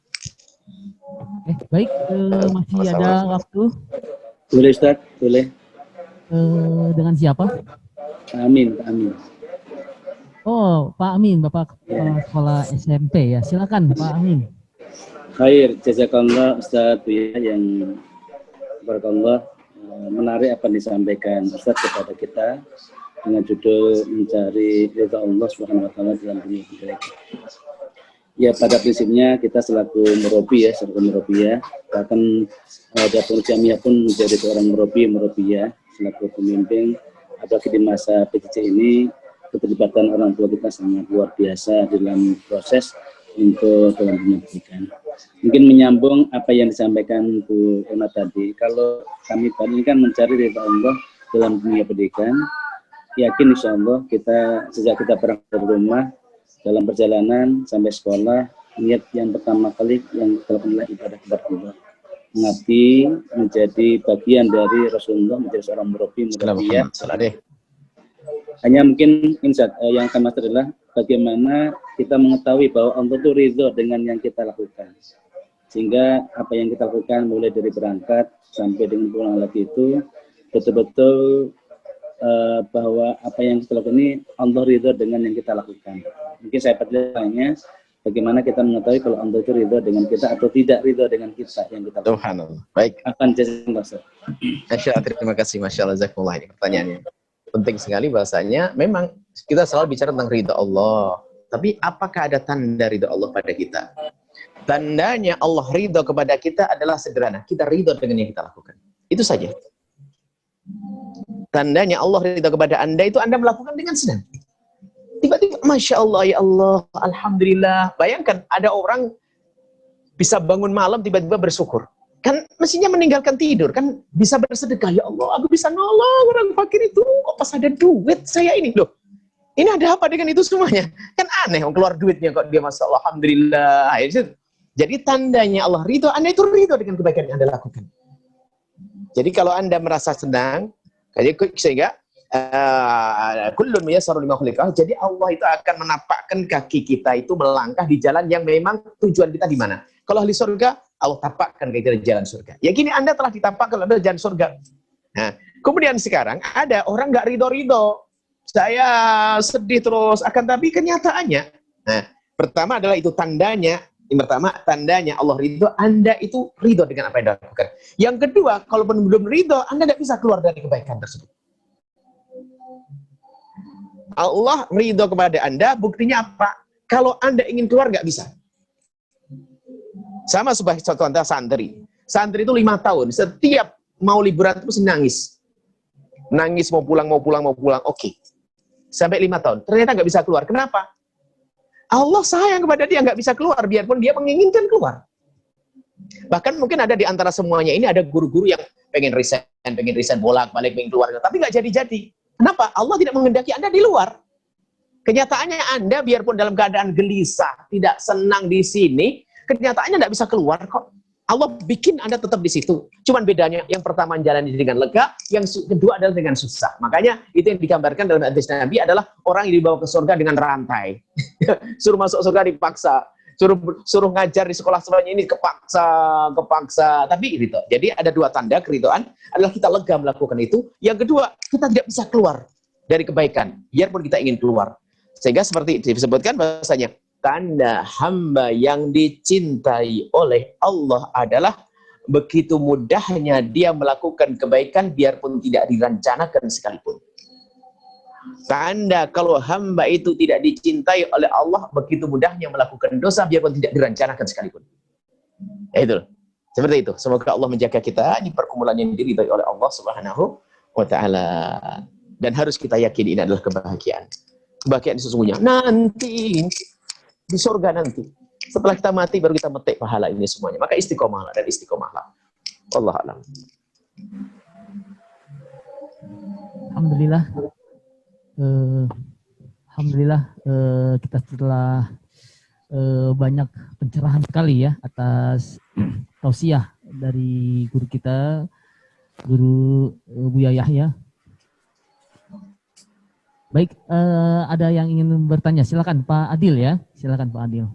Baik, masih ada waktu. Boleh Ustaz, boleh. Dengan siapa? Amin, amin. Oh, Pak Amin, Bapak Kepala Sekolah SMP ya. Silakan Pak Amin. Khair, jazakallah Ustaz ya, yang barakallah, menarik apa yang disampaikan Ustaz kepada kita dengan judul mencari ridha Allah Subhanahu wa taala dalam dunia kita. Ya, pada prinsipnya kita selaku murabi ya, bahkan Dapur Jamiah pun menjadi seorang murabi ya, selaku pemimpin, apalagi di masa PJJ ini keterlibatan orang tua kita sangat luar biasa dalam proses untuk dalam dunia pendidikan. Mungkin menyambung apa yang disampaikan Bu Una tadi, kalau kami ini kan mencari ridha Allah dalam dunia pendidikan, yakin insya Allah kita sejak kita berangkat dari rumah, dalam perjalanan sampai sekolah, niat yang pertama kali yang kita lakukan ibadah kepada Allah. Mengabdi menjadi bagian dari Rasulullah, menjadi seorang murabi. Hanya mungkin yang akan master adalah bagaimana kita mengetahui bahwa Allah itu ridho dengan yang kita lakukan. Sehingga apa yang kita lakukan mulai dari berangkat sampai dengan pulang lagi itu betul-betul bahwa apa yang kita lakukan ini Allah ridho dengan yang kita lakukan. Mungkin saya pertanyaannya, bagaimana kita mengetahui kalau Allah itu ridho dengan kita atau tidak ridho dengan kita yang kita lakukan. Subhanallah. Baik. Akan jazakallah. Masya Allah, terima kasih. Masya Allah, jazakumullah, ini pertanyaannya. Penting sekali bahasanya, memang kita selalu bicara tentang ridha Allah. Tapi apakah ada tanda ridha Allah pada kita? Tandanya Allah ridha kepada kita adalah sederhana. Kita ridha dengan yang kita lakukan. Itu saja. Tandanya Allah ridha kepada Anda itu Anda melakukan dengan senang. Tiba-tiba, Masya Allah, ya Allah, Alhamdulillah. Bayangkan, ada orang bisa bangun malam tiba-tiba bersyukur. Kan mestinya meninggalkan tidur, kan bisa bersedekah. Ya Allah, aku bisa nolong orang fakir itu. Kok pas ada duit saya ini? Loh, ini ada apa dengan itu semuanya? Kan aneh, keluar duitnya kok dia masya Allah, Alhamdulillah. Jadi tandanya Allah ridho, Anda itu ridho dengan kebaikan yang Anda lakukan. Jadi kalau Anda merasa senang, sehingga kullun muyassarun lima khuliqa, jadi Allah itu akan menapakkan kaki kita itu melangkah di jalan yang memang tujuan kita di mana. Kalau ahli surga, Allah tapakkan ke jalan surga. Ya gini, Anda telah ditapakkan oleh jalan surga. Nah, kemudian sekarang ada orang nggak ridho-ridho. Saya sedih terus, akan tapi kenyataannya. Nah, pertama adalah itu tandanya. Yang pertama, tandanya Allah ridho, Anda itu ridho dengan apa yang Anda lakukan. Yang kedua, kalau belum ridho, Anda tidak bisa keluar dari kebaikan tersebut. Allah ridho kepada Anda, buktinya apa? Kalau Anda ingin keluar, nggak bisa. Sama sebagai contoh santri. Santri itu 5 tahun, setiap mau liburan itu mesti nangis. Nangis mau pulang. Oke. Sampai 5 tahun. Ternyata nggak bisa keluar. Kenapa? Allah sayang kepada dia, nggak bisa keluar, biarpun dia menginginkan keluar. Bahkan mungkin ada di antara semuanya ini ada guru-guru yang pengen resign bolak-balik, pengen keluar, tapi nggak jadi-jadi. Kenapa? Allah tidak menghendaki Anda di luar. Kenyataannya Anda biarpun dalam keadaan gelisah, tidak senang di sini, kenyataannya nggak bisa keluar kok. Allah bikin Anda tetap di situ. Cuman bedanya, yang pertama menjalani dengan lega, yang kedua adalah dengan susah. Makanya itu yang digambarkan dalam hadis Nabi adalah orang yang dibawa ke surga dengan rantai. Suruh masuk surga dipaksa. Suruh ngajar di sekolah semuanya ini kepaksa. Tapi gitu. Jadi ada 2 tanda keridhaan adalah kita lega melakukan itu. Yang kedua, kita tidak bisa keluar dari kebaikan, biarpun kita ingin keluar. Sehingga seperti disebutkan bahasanya, tanda hamba yang dicintai oleh Allah adalah begitu mudahnya dia melakukan kebaikan biarpun tidak direncanakan sekalipun. Tanda kalau hamba itu tidak dicintai oleh Allah, begitu mudahnya melakukan dosa biarpun tidak direncanakan sekalipun. Itu. Seperti itu. Semoga Allah menjaga kita di perkumpulan yang diridhai oleh Allah Subhanahu wa taala. Dan harus kita yakini ini adalah kebahagiaan. Kebahagiaan sesungguhnya nanti di surga nanti. Setelah kita mati baru kita metik pahala ini semuanya. Maka istiqomahlah dan istiqomahlah. Wallahu a'lam. Alhamdulillah kita setelah banyak pencerahan sekali ya atas tausiah dari guru kita, Guru Buya Yahya. Baik, ada yang ingin bertanya, silakan Pak Adil ya, silakan Pak Adil.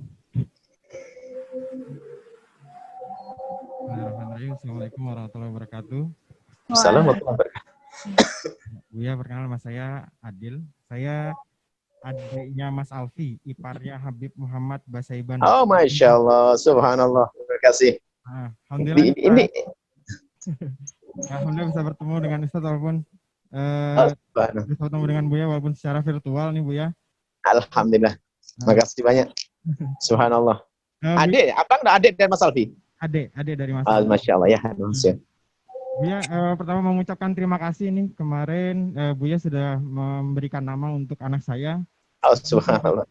Assalamualaikum warahmatullahi wabarakatuh. Assalamualaikum warahmatullahi wabarakatuh. Buya, perkenalkan nama saya Adil. Saya adiknya Mas Alfi, iparnya Habib Muhammad Basaiban. Oh, Masya Allah, subhanallah. Terima kasih. Alhamdulillah. Ini Alhamdulillah bisa bertemu dengan Ustaz walaupun bisa bertemu dengan Buya walaupun secara virtual nih Buya. Alhamdulillah. Terima kasih banyak. Subhanallah. Adik, abang ada adik dari Mas Alfi? Adik dari Mas. Masya Allah ya. Buya, pertama mengucapkan terima kasih nih kemarin Buya sudah memberikan nama untuk anak saya. Oh, subhanallah.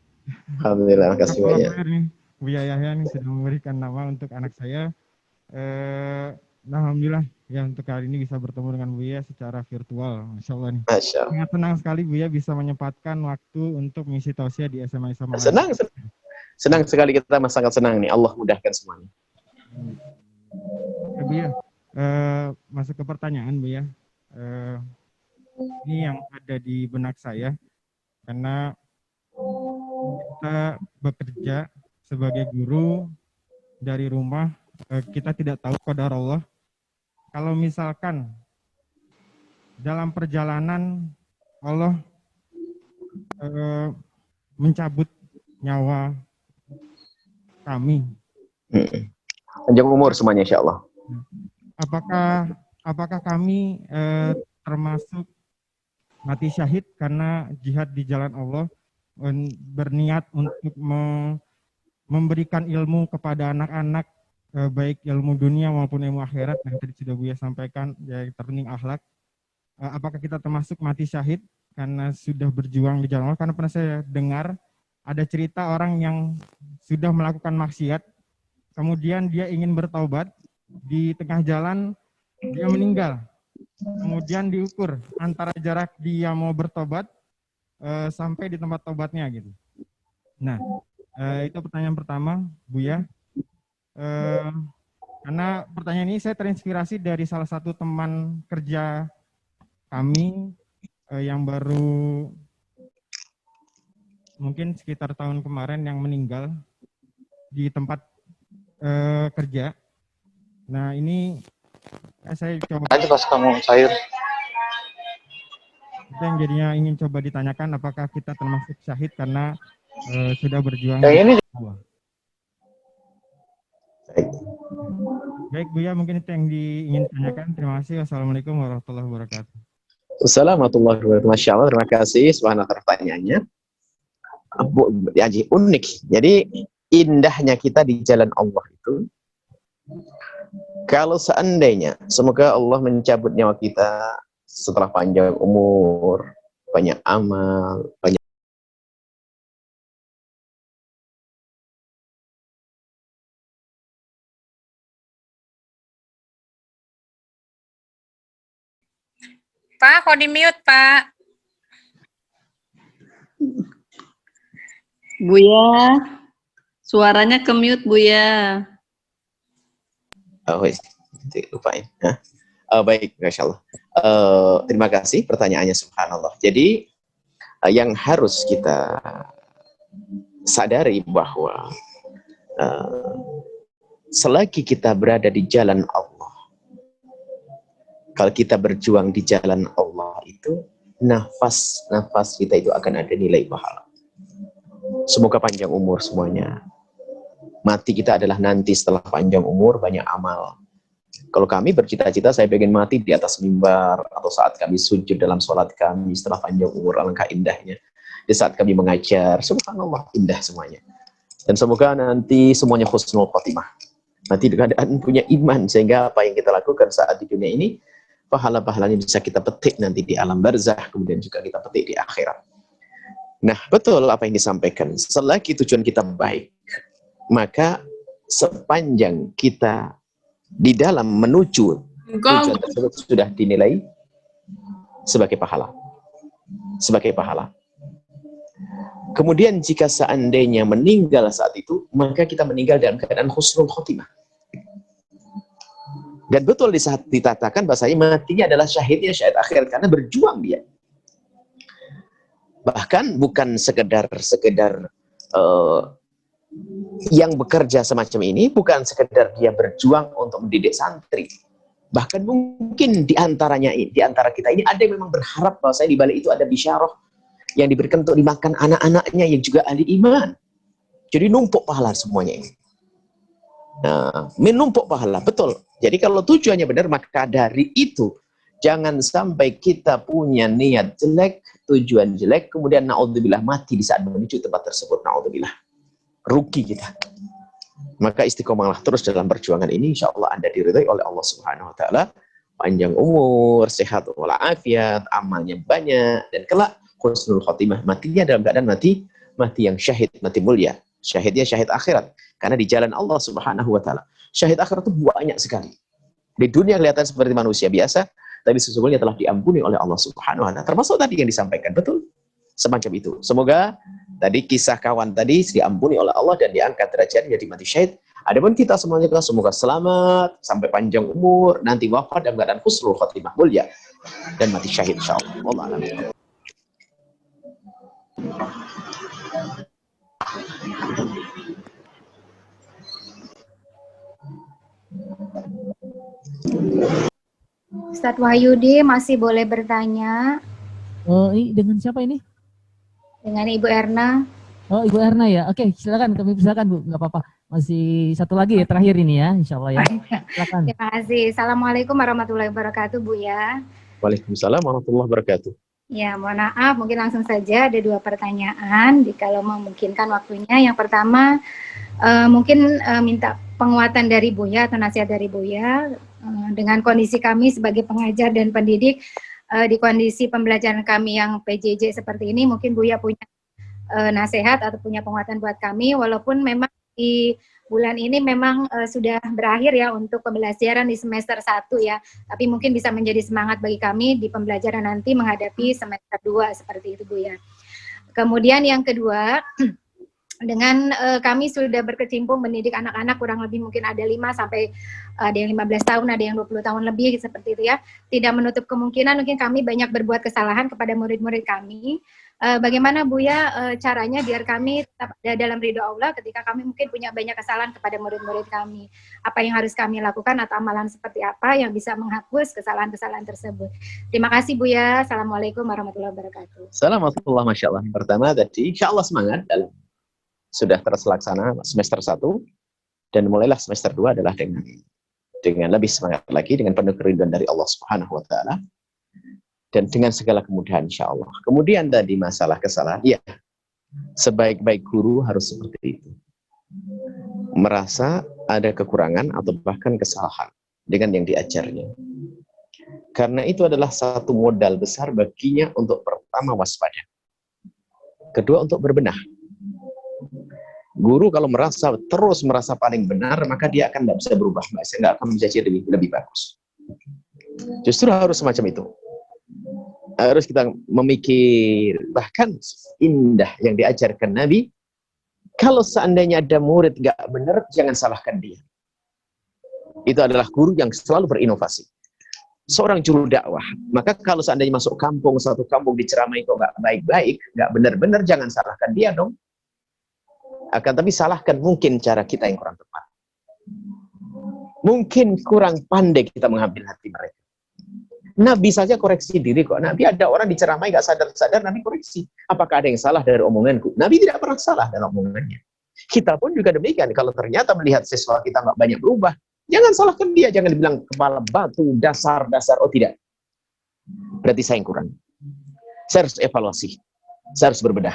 Alhamdulillah, terima kasih banyak. Buya Yahya nih sudah memberikan nama untuk anak saya. Alhamdulillah ya untuk kali ini bisa bertemu dengan Buya secara virtual. Masya Allah nih. Masya Allah. Sangat senang sekali Buya bisa menyempatkan waktu untuk mengisi tausiah di SMA Islam. Senang sekali kita, sangat senang nih. Allah mudahkan semuanya. Buya, masuk ke pertanyaan Buya. Ini yang ada di benak saya karena kita bekerja sebagai guru dari rumah, kita tidak tahu qadar Allah. Kalau misalkan dalam perjalanan Allah mencabut nyawa kami, panjang umur semuanya insya Allah. Apakah kami termasuk mati syahid karena jihad di jalan Allah, berniat untuk memberikan ilmu kepada anak-anak, baik ilmu dunia maupun ilmu akhirat yang tadi sudah Buya sampaikan, yang terpenting akhlak. Apakah kita termasuk mati syahid karena sudah berjuang di jalan Allah? Karena pernah saya dengar ada cerita orang yang sudah melakukan maksiat, kemudian dia ingin bertaubat, di tengah jalan dia meninggal. Kemudian diukur antara jarak dia mau bertobat sampai di tempat tobatnya gitu. Nah, itu pertanyaan pertama, Buya. Karena pertanyaan ini saya terinspirasi dari salah satu teman kerja kami yang baru mungkin sekitar tahun kemarin yang meninggal di tempat kerja. Nah ini saya coba. Nanti pas kamu cair. Itu yang jadinya ingin coba ditanyakan apakah kita termasuk syahid karena sudah berjuang. Yang ini. Baik Buya, mungkin itu yang ingin ditanyakan. Terima kasih. Wassalamualaikum warahmatullahi wabarakatuh. Assalamualaikum warahmatullahi wabarakatuh. Masya Allah, terima kasih subhanallah pertanyaannya. Unik. Jadi indahnya kita di jalan Allah itu Kalau seandainya, semoga Allah mencabut nyawa kita setelah panjang umur, banyak amal, banyak Pak, kok di-mute, Pak? Buya, suaranya ke-mute, Buya. Oh, lupain. Baik, Masya Allah. Terima kasih pertanyaannya, subhanallah. Jadi, yang harus kita sadari bahwa selagi kita berada di jalan Allah, kalau kita berjuang di jalan Allah itu, nafas kita itu akan ada nilai pahala. Semoga panjang umur semuanya. Mati kita adalah nanti setelah panjang umur, banyak amal. Kalau kami bercita-cita, saya pengen mati di atas mimbar, atau saat kami sujud dalam sholat kami setelah panjang umur, alangkah indahnya. Di saat kami mengajar, subhanallah, indah semuanya. Dan semoga nanti semuanya husnul khotimah. Nanti keadaan punya iman, sehingga apa yang kita lakukan saat di dunia ini, pahala-pahalanya bisa kita petik nanti di alam barzah, kemudian juga kita petik di akhirat. Nah, betul apa yang disampaikan. Selagi tujuan kita baik, maka sepanjang kita di dalam menuju tujuan tersebut sudah dinilai sebagai pahala. Sebagai pahala. Kemudian jika seandainya meninggal saat itu, maka kita meninggal dalam keadaan husnul khotimah. Dan betul di saat ditatakan bahasanya matinya adalah syahid akhir karena berjuang dia. Bahkan bukan sekedar yang bekerja semacam ini, bukan sekedar dia berjuang untuk mendidik santri. Bahkan mungkin di antara kita ini ada yang memang berharap bahwasanya di balik itu ada bisyarah yang diberikan untuk dimakan anak-anaknya yang juga ahli iman. Jadi numpuk pahala semuanya ini. Nah, menumpuk pahala, betul. Jadi kalau tujuannya benar, maka dari itu jangan sampai kita punya niat jelek, tujuan jelek, kemudian naudzubillah mati di saat menuju tempat tersebut, naudzubillah. Rugi kita. Maka istiqomahlah terus dalam perjuangan ini, insya Allah Anda diridhai oleh Allah Subhanahu wa Ta'ala. Panjang umur, sehat walafiat, amalnya banyak, dan kelak husnul khotimah. Matinya dalam keadaan mati yang syahid, mati mulia. Syahidnya syahid akhirat. Karena di jalan Allah Subhanahu wa Ta'ala, syahid akhirat itu banyak sekali. Di dunia kelihatan seperti manusia biasa, tapi sesungguhnya telah diampuni oleh Allah Subhanahu wa Ta'ala. Termasuk tadi yang disampaikan, betul? Semacam itu. Semoga tadi kisah kawan tadi diampuni oleh Allah dan diangkat derajatnya jadi mati syahid. Adapun kita semuanya semoga selamat sampai panjang umur, nanti wafat dalam keadaan husnul khotimah mulia dan mati syahid insyaallah. Wallahu a'lam. Ustadz Wahyudi masih boleh bertanya. Dengan siapa ini? Dengan Ibu Erna. Oh, Ibu Erna ya. Oke, silakan, kami persilakan Bu, nggak apa-apa. Masih satu lagi ya, terakhir ini ya, insya Allah ya. Silakan. Terima kasih. Assalamualaikum warahmatullahi wabarakatuh, Bu ya. Waalaikumsalam warahmatullahi wabarakatuh. Ya, mohon maaf, mungkin langsung saja ada 2 pertanyaan, kalau memungkinkan waktunya. Yang pertama, mungkin minta penguatan dari Buya atau nasihat dari Buya dengan kondisi kami sebagai pengajar dan pendidik di kondisi pembelajaran kami yang PJJ seperti ini. Mungkin Buya punya nasihat atau punya penguatan buat kami, walaupun memang di bulan ini memang sudah berakhir ya untuk pembelajaran di semester 1 ya, tapi mungkin bisa menjadi semangat bagi kami di pembelajaran nanti menghadapi semester 2 seperti itu Bu ya. Kemudian yang kedua, dengan kami sudah berkecimpung mendidik anak-anak kurang lebih mungkin ada 5 sampai ada yang 15 tahun, ada yang 20 tahun lebih seperti itu ya. Tidak menutup kemungkinan mungkin kami banyak berbuat kesalahan kepada murid-murid kami. Bagaimana Buya caranya biar kami tetap ada dalam ridho Allah ketika kami mungkin punya banyak kesalahan kepada murid-murid kami. Apa yang harus kami lakukan atau amalan seperti apa yang bisa menghapus kesalahan-kesalahan tersebut. Terima kasih Buya. Assalamualaikum warahmatullahi wabarakatuh. Assalamualaikum, Masya Allah. Yang pertama tadi, insya Allah semangat dalam sudah terlaksana semester 1 dan mulailah semester 2 adalah dengan lebih semangat lagi, dengan penuh keridhaan dari Allah Subhanahu wa Ta'ala dan dengan segala kemudahan insya Allah. Kemudian tadi masalah kesalahan, ya sebaik-baik guru harus seperti itu, merasa ada kekurangan atau bahkan kesalahan dengan yang diajarnya. Karena itu adalah satu modal besar baginya untuk pertama waspada. Kedua untuk berbenah. Guru kalau terus merasa paling benar, maka dia akan tidak bisa berubah, nggak akan menjadi lebih bagus. Justru harus semacam itu. Harus kita memikir, bahkan indah yang diajarkan Nabi, kalau seandainya ada murid nggak benar, jangan salahkan dia. Itu adalah guru yang selalu berinovasi. Seorang juru dakwah, maka kalau seandainya masuk kampung, satu kampung diceramai kok nggak baik-baik, nggak benar-benar, jangan salahkan dia dong. Akan tapi salahkan mungkin cara kita yang kurang tepat. Mungkin kurang pandai kita mengambil hati mereka. Nabi saja koreksi diri kok. Nabi ada orang diceramai nggak sadar-sadar, Nabi koreksi. Apakah ada yang salah dari omonganku? Nabi tidak pernah salah dalam omongannya. Kita pun juga demikian. Kalau ternyata melihat sesuatu kita nggak banyak berubah, jangan salahkan dia. Jangan dibilang kepala batu, dasar. Oh tidak. Berarti saya yang kurang. Saya harus evaluasi. Saya harus berbedah.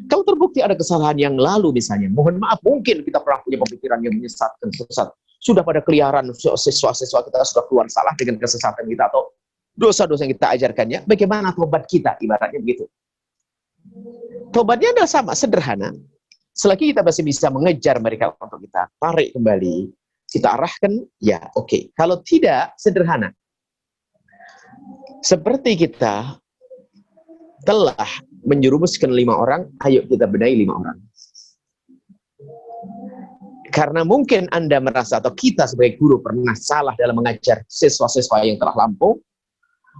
Kalau terbukti ada kesalahan yang lalu misalnya, mohon maaf, mungkin kita pernah punya pemikiran yang menyesatkan, sesat. Sudah pada keliaran siswa-siswa kita sudah keluar salah dengan kesesatan kita atau dosa-dosa yang kita ajarkannya. Bagaimana tobat kita? Ibaratnya begitu. Tobatnya adalah sama, sederhana. Selagi kita masih bisa mengejar mereka untuk kita tarik kembali, kita arahkan, ya oke. Kalau tidak, sederhana. Seperti kita telah menjerumuskan 5 orang, ayo kita benahi 5 orang. Karena mungkin Anda merasa atau kita sebagai guru pernah salah dalam mengajar siswa-siswa yang telah lampau,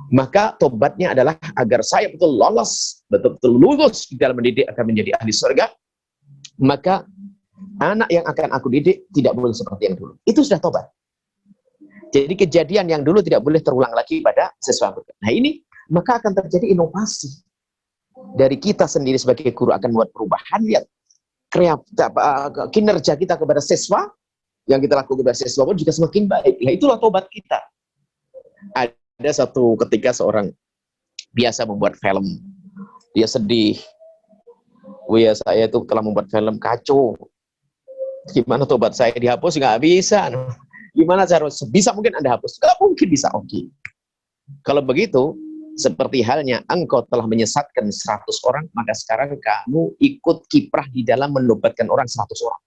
maka tobatnya adalah agar saya betul lolos, betul-betul lulus di dalam mendidik akan menjadi ahli surga, maka anak yang akan aku didik tidak boleh seperti yang dulu. Itu sudah tobat. Jadi kejadian yang dulu tidak boleh terulang lagi pada siswa. Nah ini, maka akan terjadi inovasi. Dari kita sendiri sebagai guru akan buat perubahan, lihat kinerja kita kepada siswa, yang kita lakukan kepada siswa pun juga semakin baik. Nah itulah tobat kita. Ada satu ketika seorang biasa membuat film, dia sedih, saya itu telah membuat film kacau, gimana tobat saya dihapus? Nggak bisa. Gimana cara sebisa mungkin Anda hapus? Nggak mungkin bisa. Oke. Kalau begitu, seperti halnya engkau telah menyesatkan 100 orang, maka sekarang kamu ikut kiprah di dalam menobatkan orang 100 orang.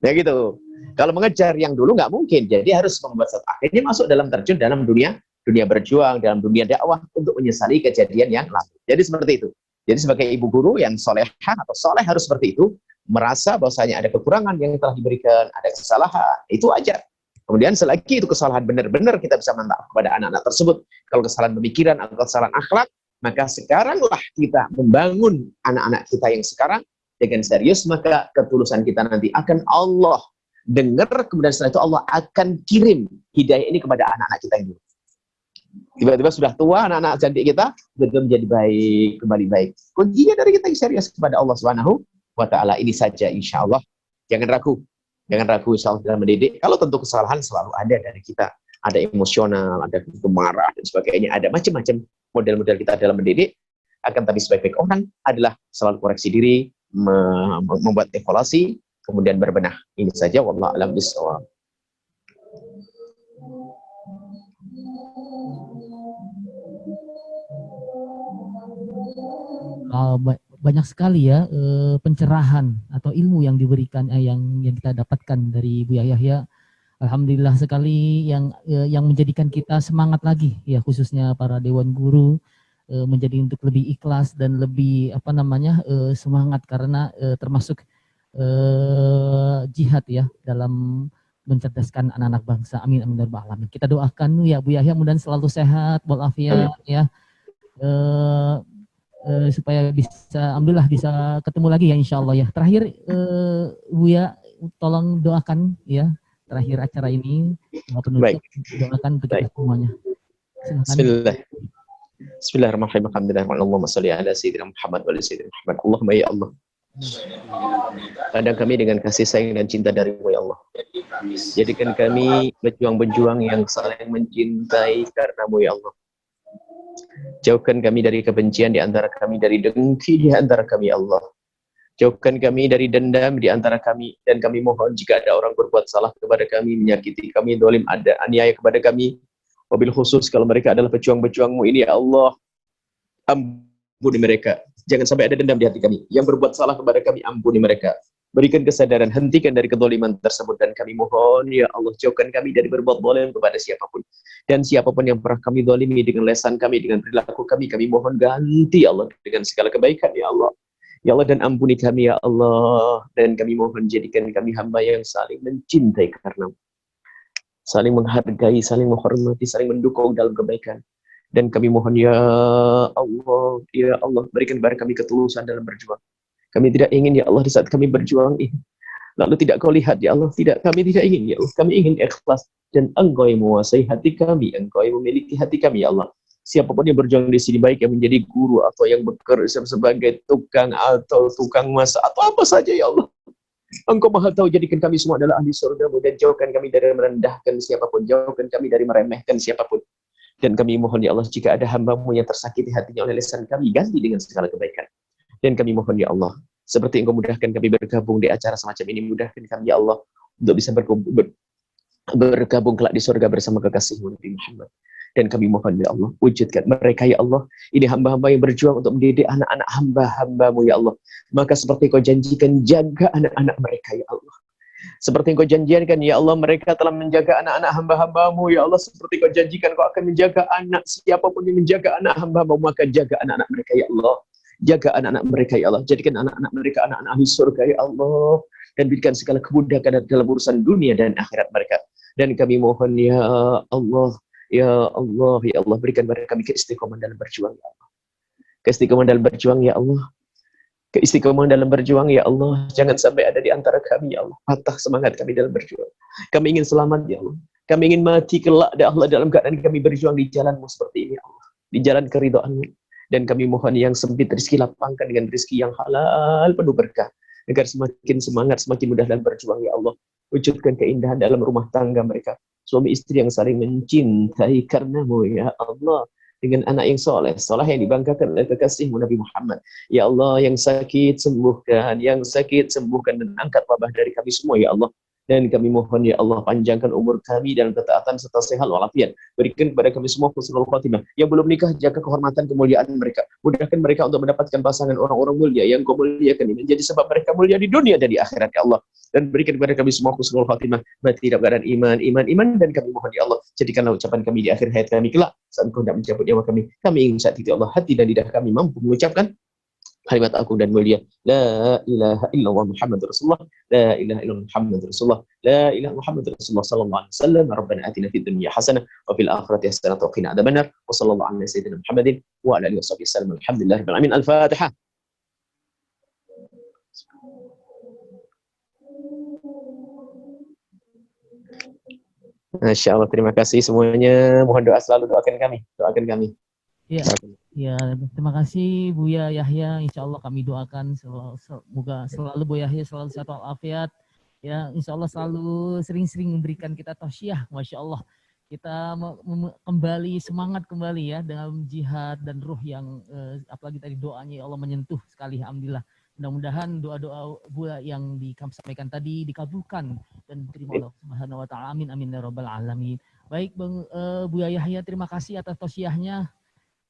Ya gitu. Kalau mengejar yang dulu nggak mungkin, jadi harus membuat satu. Akhirnya masuk dalam terjun dalam dunia berjuang, dalam dunia dakwah untuk menyesali kejadian yang lalu. Jadi seperti itu. Jadi sebagai ibu guru yang solehah atau soleh harus seperti itu, merasa bahwasanya ada kekurangan yang telah diberikan, ada kesalahan, itu wajar. Kemudian selagi itu kesalahan benar-benar kita bisa minta kepada anak-anak tersebut. Kalau kesalahan pemikiran atau kesalahan akhlak, maka sekaranglah kita membangun anak-anak kita yang sekarang dengan serius, maka ketulusan kita nanti akan Allah dengar, kemudian setelah itu Allah akan kirim hidayah ini kepada anak-anak kita yang dulu. Tiba-tiba sudah tua, anak-anak cantik kita betul menjadi baik, kembali baik. Kuncinya dari kita yang serius kepada Allah Subhanahu wa Ta'ala. Ini saja insya Allah. Jangan ragu. Jangan ragu insya Allah dalam mendidik. Kalau tentu kesalahan selalu ada dari kita. Ada emosional, ada marah, dan sebagainya. Ada macam-macam model-model kita dalam mendidik. Akan tapi sebaik-baik orang adalah selalu koreksi diri, membuat evaluasi, kemudian berbenah. Ini saja. Wallahu a'lam bishawab. Banyak sekali ya pencerahan atau ilmu yang diberikan yang kita dapatkan dari Buya Yahya. Alhamdulillah sekali yang menjadikan kita semangat lagi ya, khususnya para dewan guru menjadi untuk lebih ikhlas dan lebih semangat karena termasuk jihad ya dalam mencerdaskan anak-anak bangsa. Amin amin ya rabbal alamin. Kita doakan ya Bu Yahya mudah mudahan selalu sehat walafiat ya. Supaya bisa, alhamdulillah bisa ketemu lagi ya insya Allah ya. Terakhir Buya tolong doakan ya terakhir acara ini, penutup, doakan untuk kita semuanya. Silakan. Bismillahirrahmanirrahim. Allahumma sholli ala sayyidina Muhammad wa ala sayyidina Muhammad. Allahumma ya Allah, pandang kami dengan kasih sayang dan cinta dari-Mu ya Allah. Jadikan kami pejuang-pejuang yang saling mencintai karena-Mu ya Allah. Jauhkan kami dari kebencian di antara kami, dari dengki di antara kami ya Allah. Jauhkan kami dari dendam di antara kami, dan kami mohon jika ada orang berbuat salah kepada kami, menyakiti kami, zalim, ada aniaya kepada kami, wabil khusus kalau mereka adalah pejuang-pejuangmu ini, ya Allah, ampuni mereka. Jangan sampai ada dendam di hati kami. Yang berbuat salah kepada kami, ampuni mereka. Berikan kesadaran, hentikan dari kezaliman tersebut, dan kami mohon, ya Allah, jauhkan kami dari berbuat zalim kepada siapapun. Dan siapapun yang pernah kami zalimi dengan lesan kami, dengan perilaku kami mohon ganti, ya Allah, dengan segala kebaikan, ya Allah. Ya Allah, dan ampuni kami, ya Allah. Dan kami mohon jadikan kami hamba yang saling mencintai karena saling menghargai, saling menghormati, saling mendukung dalam kebaikan. Dan kami mohon, ya Allah, berikan kepada kami ketulusan dalam berjuang. Kami tidak ingin, ya Allah, di saat kami berjuang ini, lalu tidak kau lihat, ya Allah, kami tidak ingin, ya Allah, kami ingin ikhlas, dan Engkau yang menguasai hati kami, Engkau yang memiliki hati kami, ya Allah. Siapapun yang berjuang di sini, baik yang menjadi guru, atau yang bekerja sebagai tukang, atau tukang masak, atau apa saja, ya Allah. Engkau Maha Tahu, jadikan kami semua adalah ahli surga-Mu, dan jauhkan kami dari merendahkan siapapun, jauhkan kami dari meremehkan siapapun. Dan kami mohon, ya Allah, jika ada hamba-Mu yang tersakiti hatinya oleh lisan kami, ganti dengan segala kebaikan. Dan kami mohon, ya Allah, seperti Engkau mudahkan kami bergabung di acara semacam ini, mudahkan kami, ya Allah, untuk bisa bergabung kelak di surga bersama kekasih-Mu Nabi Muhammad. Dan kami mohon, ya Allah, wujudkan mereka, ya Allah, ini hamba-hamba yang berjuang untuk mendidik anak-anak hamba-hamba-Mu, ya Allah. Maka seperti Kau janjikan, jaga anak-anak mereka, ya Allah. Seperti Kau janjikan, ya Allah, mereka telah menjaga anak-anak hamba-hamba-Mu, ya Allah. Seperti Kau janjikan, Kau akan menjaga anak siapapun yang menjaga anak hamba-Mu, maka jaga anak-anak mereka, ya Allah. Jaga anak-anak mereka, ya Allah. Jadikan anak-anak mereka anak-anak ahli surga, ya Allah. Dan berikan segala kemudahan dalam urusan dunia dan akhirat mereka. Dan kami mohon, ya Allah, ya Allah, ya Allah, berikan kepada kami keistiqomahan dalam berjuang, ya Allah. Keistiqomahan dalam berjuang, ya Allah. Keistiqomahan dalam berjuang, ya Allah. Jangan sampai ada di antara kami, ya Allah, patah semangat kami dalam berjuang. Kami ingin selamat, ya Allah. Kami ingin mati kelak, ya Allah, dalam keadaan kami berjuang di jalan-Mu seperti ini, ya Allah. Di jalan keridhaan-Mu. Dan kami mohon yang sempit rezeki lapangkan dengan rezeki yang halal penuh berkah. Agar semakin semangat, semakin mudah dalam berjuang, ya Allah. Wujudkan keindahan dalam rumah tangga mereka. Suami istri yang saling mencintai karena-Mu, ya Allah. Dengan anak yang soleh yang dibanggakan oleh kekasih-Mu Nabi Muhammad. Ya Allah, yang sakit sembuhkan, dan angkat wabah dari kami semua, ya Allah. Dan kami mohon, ya Allah, panjangkan umur kami dalam ketaatan serta sehat walafiat. Berikan kepada kami semua husnul khotimah. Yang belum nikah, jaga kehormatan kemuliaan mereka. Mudahkan mereka untuk mendapatkan pasangan orang-orang mulia yang Kau muliakan ini, menjadi sebab mereka mulia di dunia dan di akhirat, ya Allah. Dan berikan kepada kami semua husnul khotimah, mati dalam keadaan iman. Dan kami mohon, ya Allah, jadikanlah ucapan kami di akhir hayat kami kelak, saat Engkau hendak mencabut nyawa kami. Kami ingin saat itu, Allah, hati dan lidah kami mampu mengucapkan kalimat agung dan mulia, la ilaha illallah Muhammadur Rasulullah, la ilaha illallah Muhammadur Rasulullah, la ilaha Muhammadur Rasulullah sallallahu alaihi wasallam. Rabbana atina fid dunya hasanah wa fil akhirati hasanah wa qina adzabannar. Wa sallallahu ala sayyidina Muhammadin wa ala alihi washabihi wasallam. Alhamdulillahirabbil alamin. Al-Fatihah. Masya Allah, terima kasih semuanya. Mohon doa selalu, doakan kami. Ya, ya, terima kasih Buya Yahya. Insya Allah kami doakan semoga selalu Buya Yahya selalu sehat walafiat. Ya, insya Allah selalu sering-sering memberikan kita tausiah. Masya Allah, kita kembali semangat kembali ya dalam jihad dan ruh yang apalagi tadi doanya ya Allah menyentuh sekali. Alhamdulillah. Mudah-mudahan doa-doa Buya yang disampaikan tadi dikabulkan dan diterima Allah Subhanahu wa taala. Amin amin ya rabbal alamin. Baik Bang Buya Yahya, terima kasih atas tausiahnya.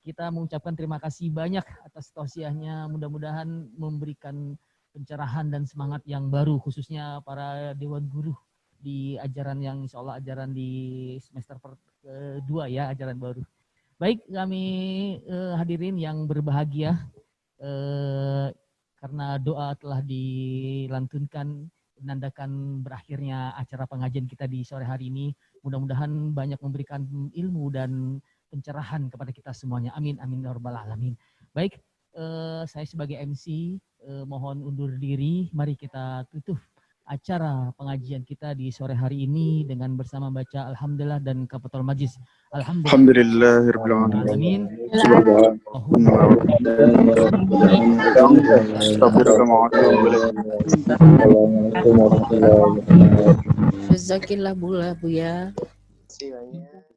Kita mengucapkan terima kasih banyak atas tausiahnya. Mudah-mudahan memberikan pencerahan dan semangat yang baru, khususnya para Dewan Guru di ajaran yang insya Allah ajaran di semester kedua ya, ajaran baru. Baik, kami hadirin yang berbahagia, karena doa telah dilantunkan menandakan berakhirnya acara pengajian kita di sore hari ini. Mudah-mudahan banyak memberikan ilmu dan pencerahan kepada kita semuanya. Amin amin ya rabbal alamin. Baik, saya sebagai MC mohon undur diri. Mari kita tutup acara pengajian kita di sore hari ini dengan bersama baca alhamdulillah dan kafatul majlis. Alhamdulillahirabbil alamin. Jazakillah Buya. Terima kasih banyak.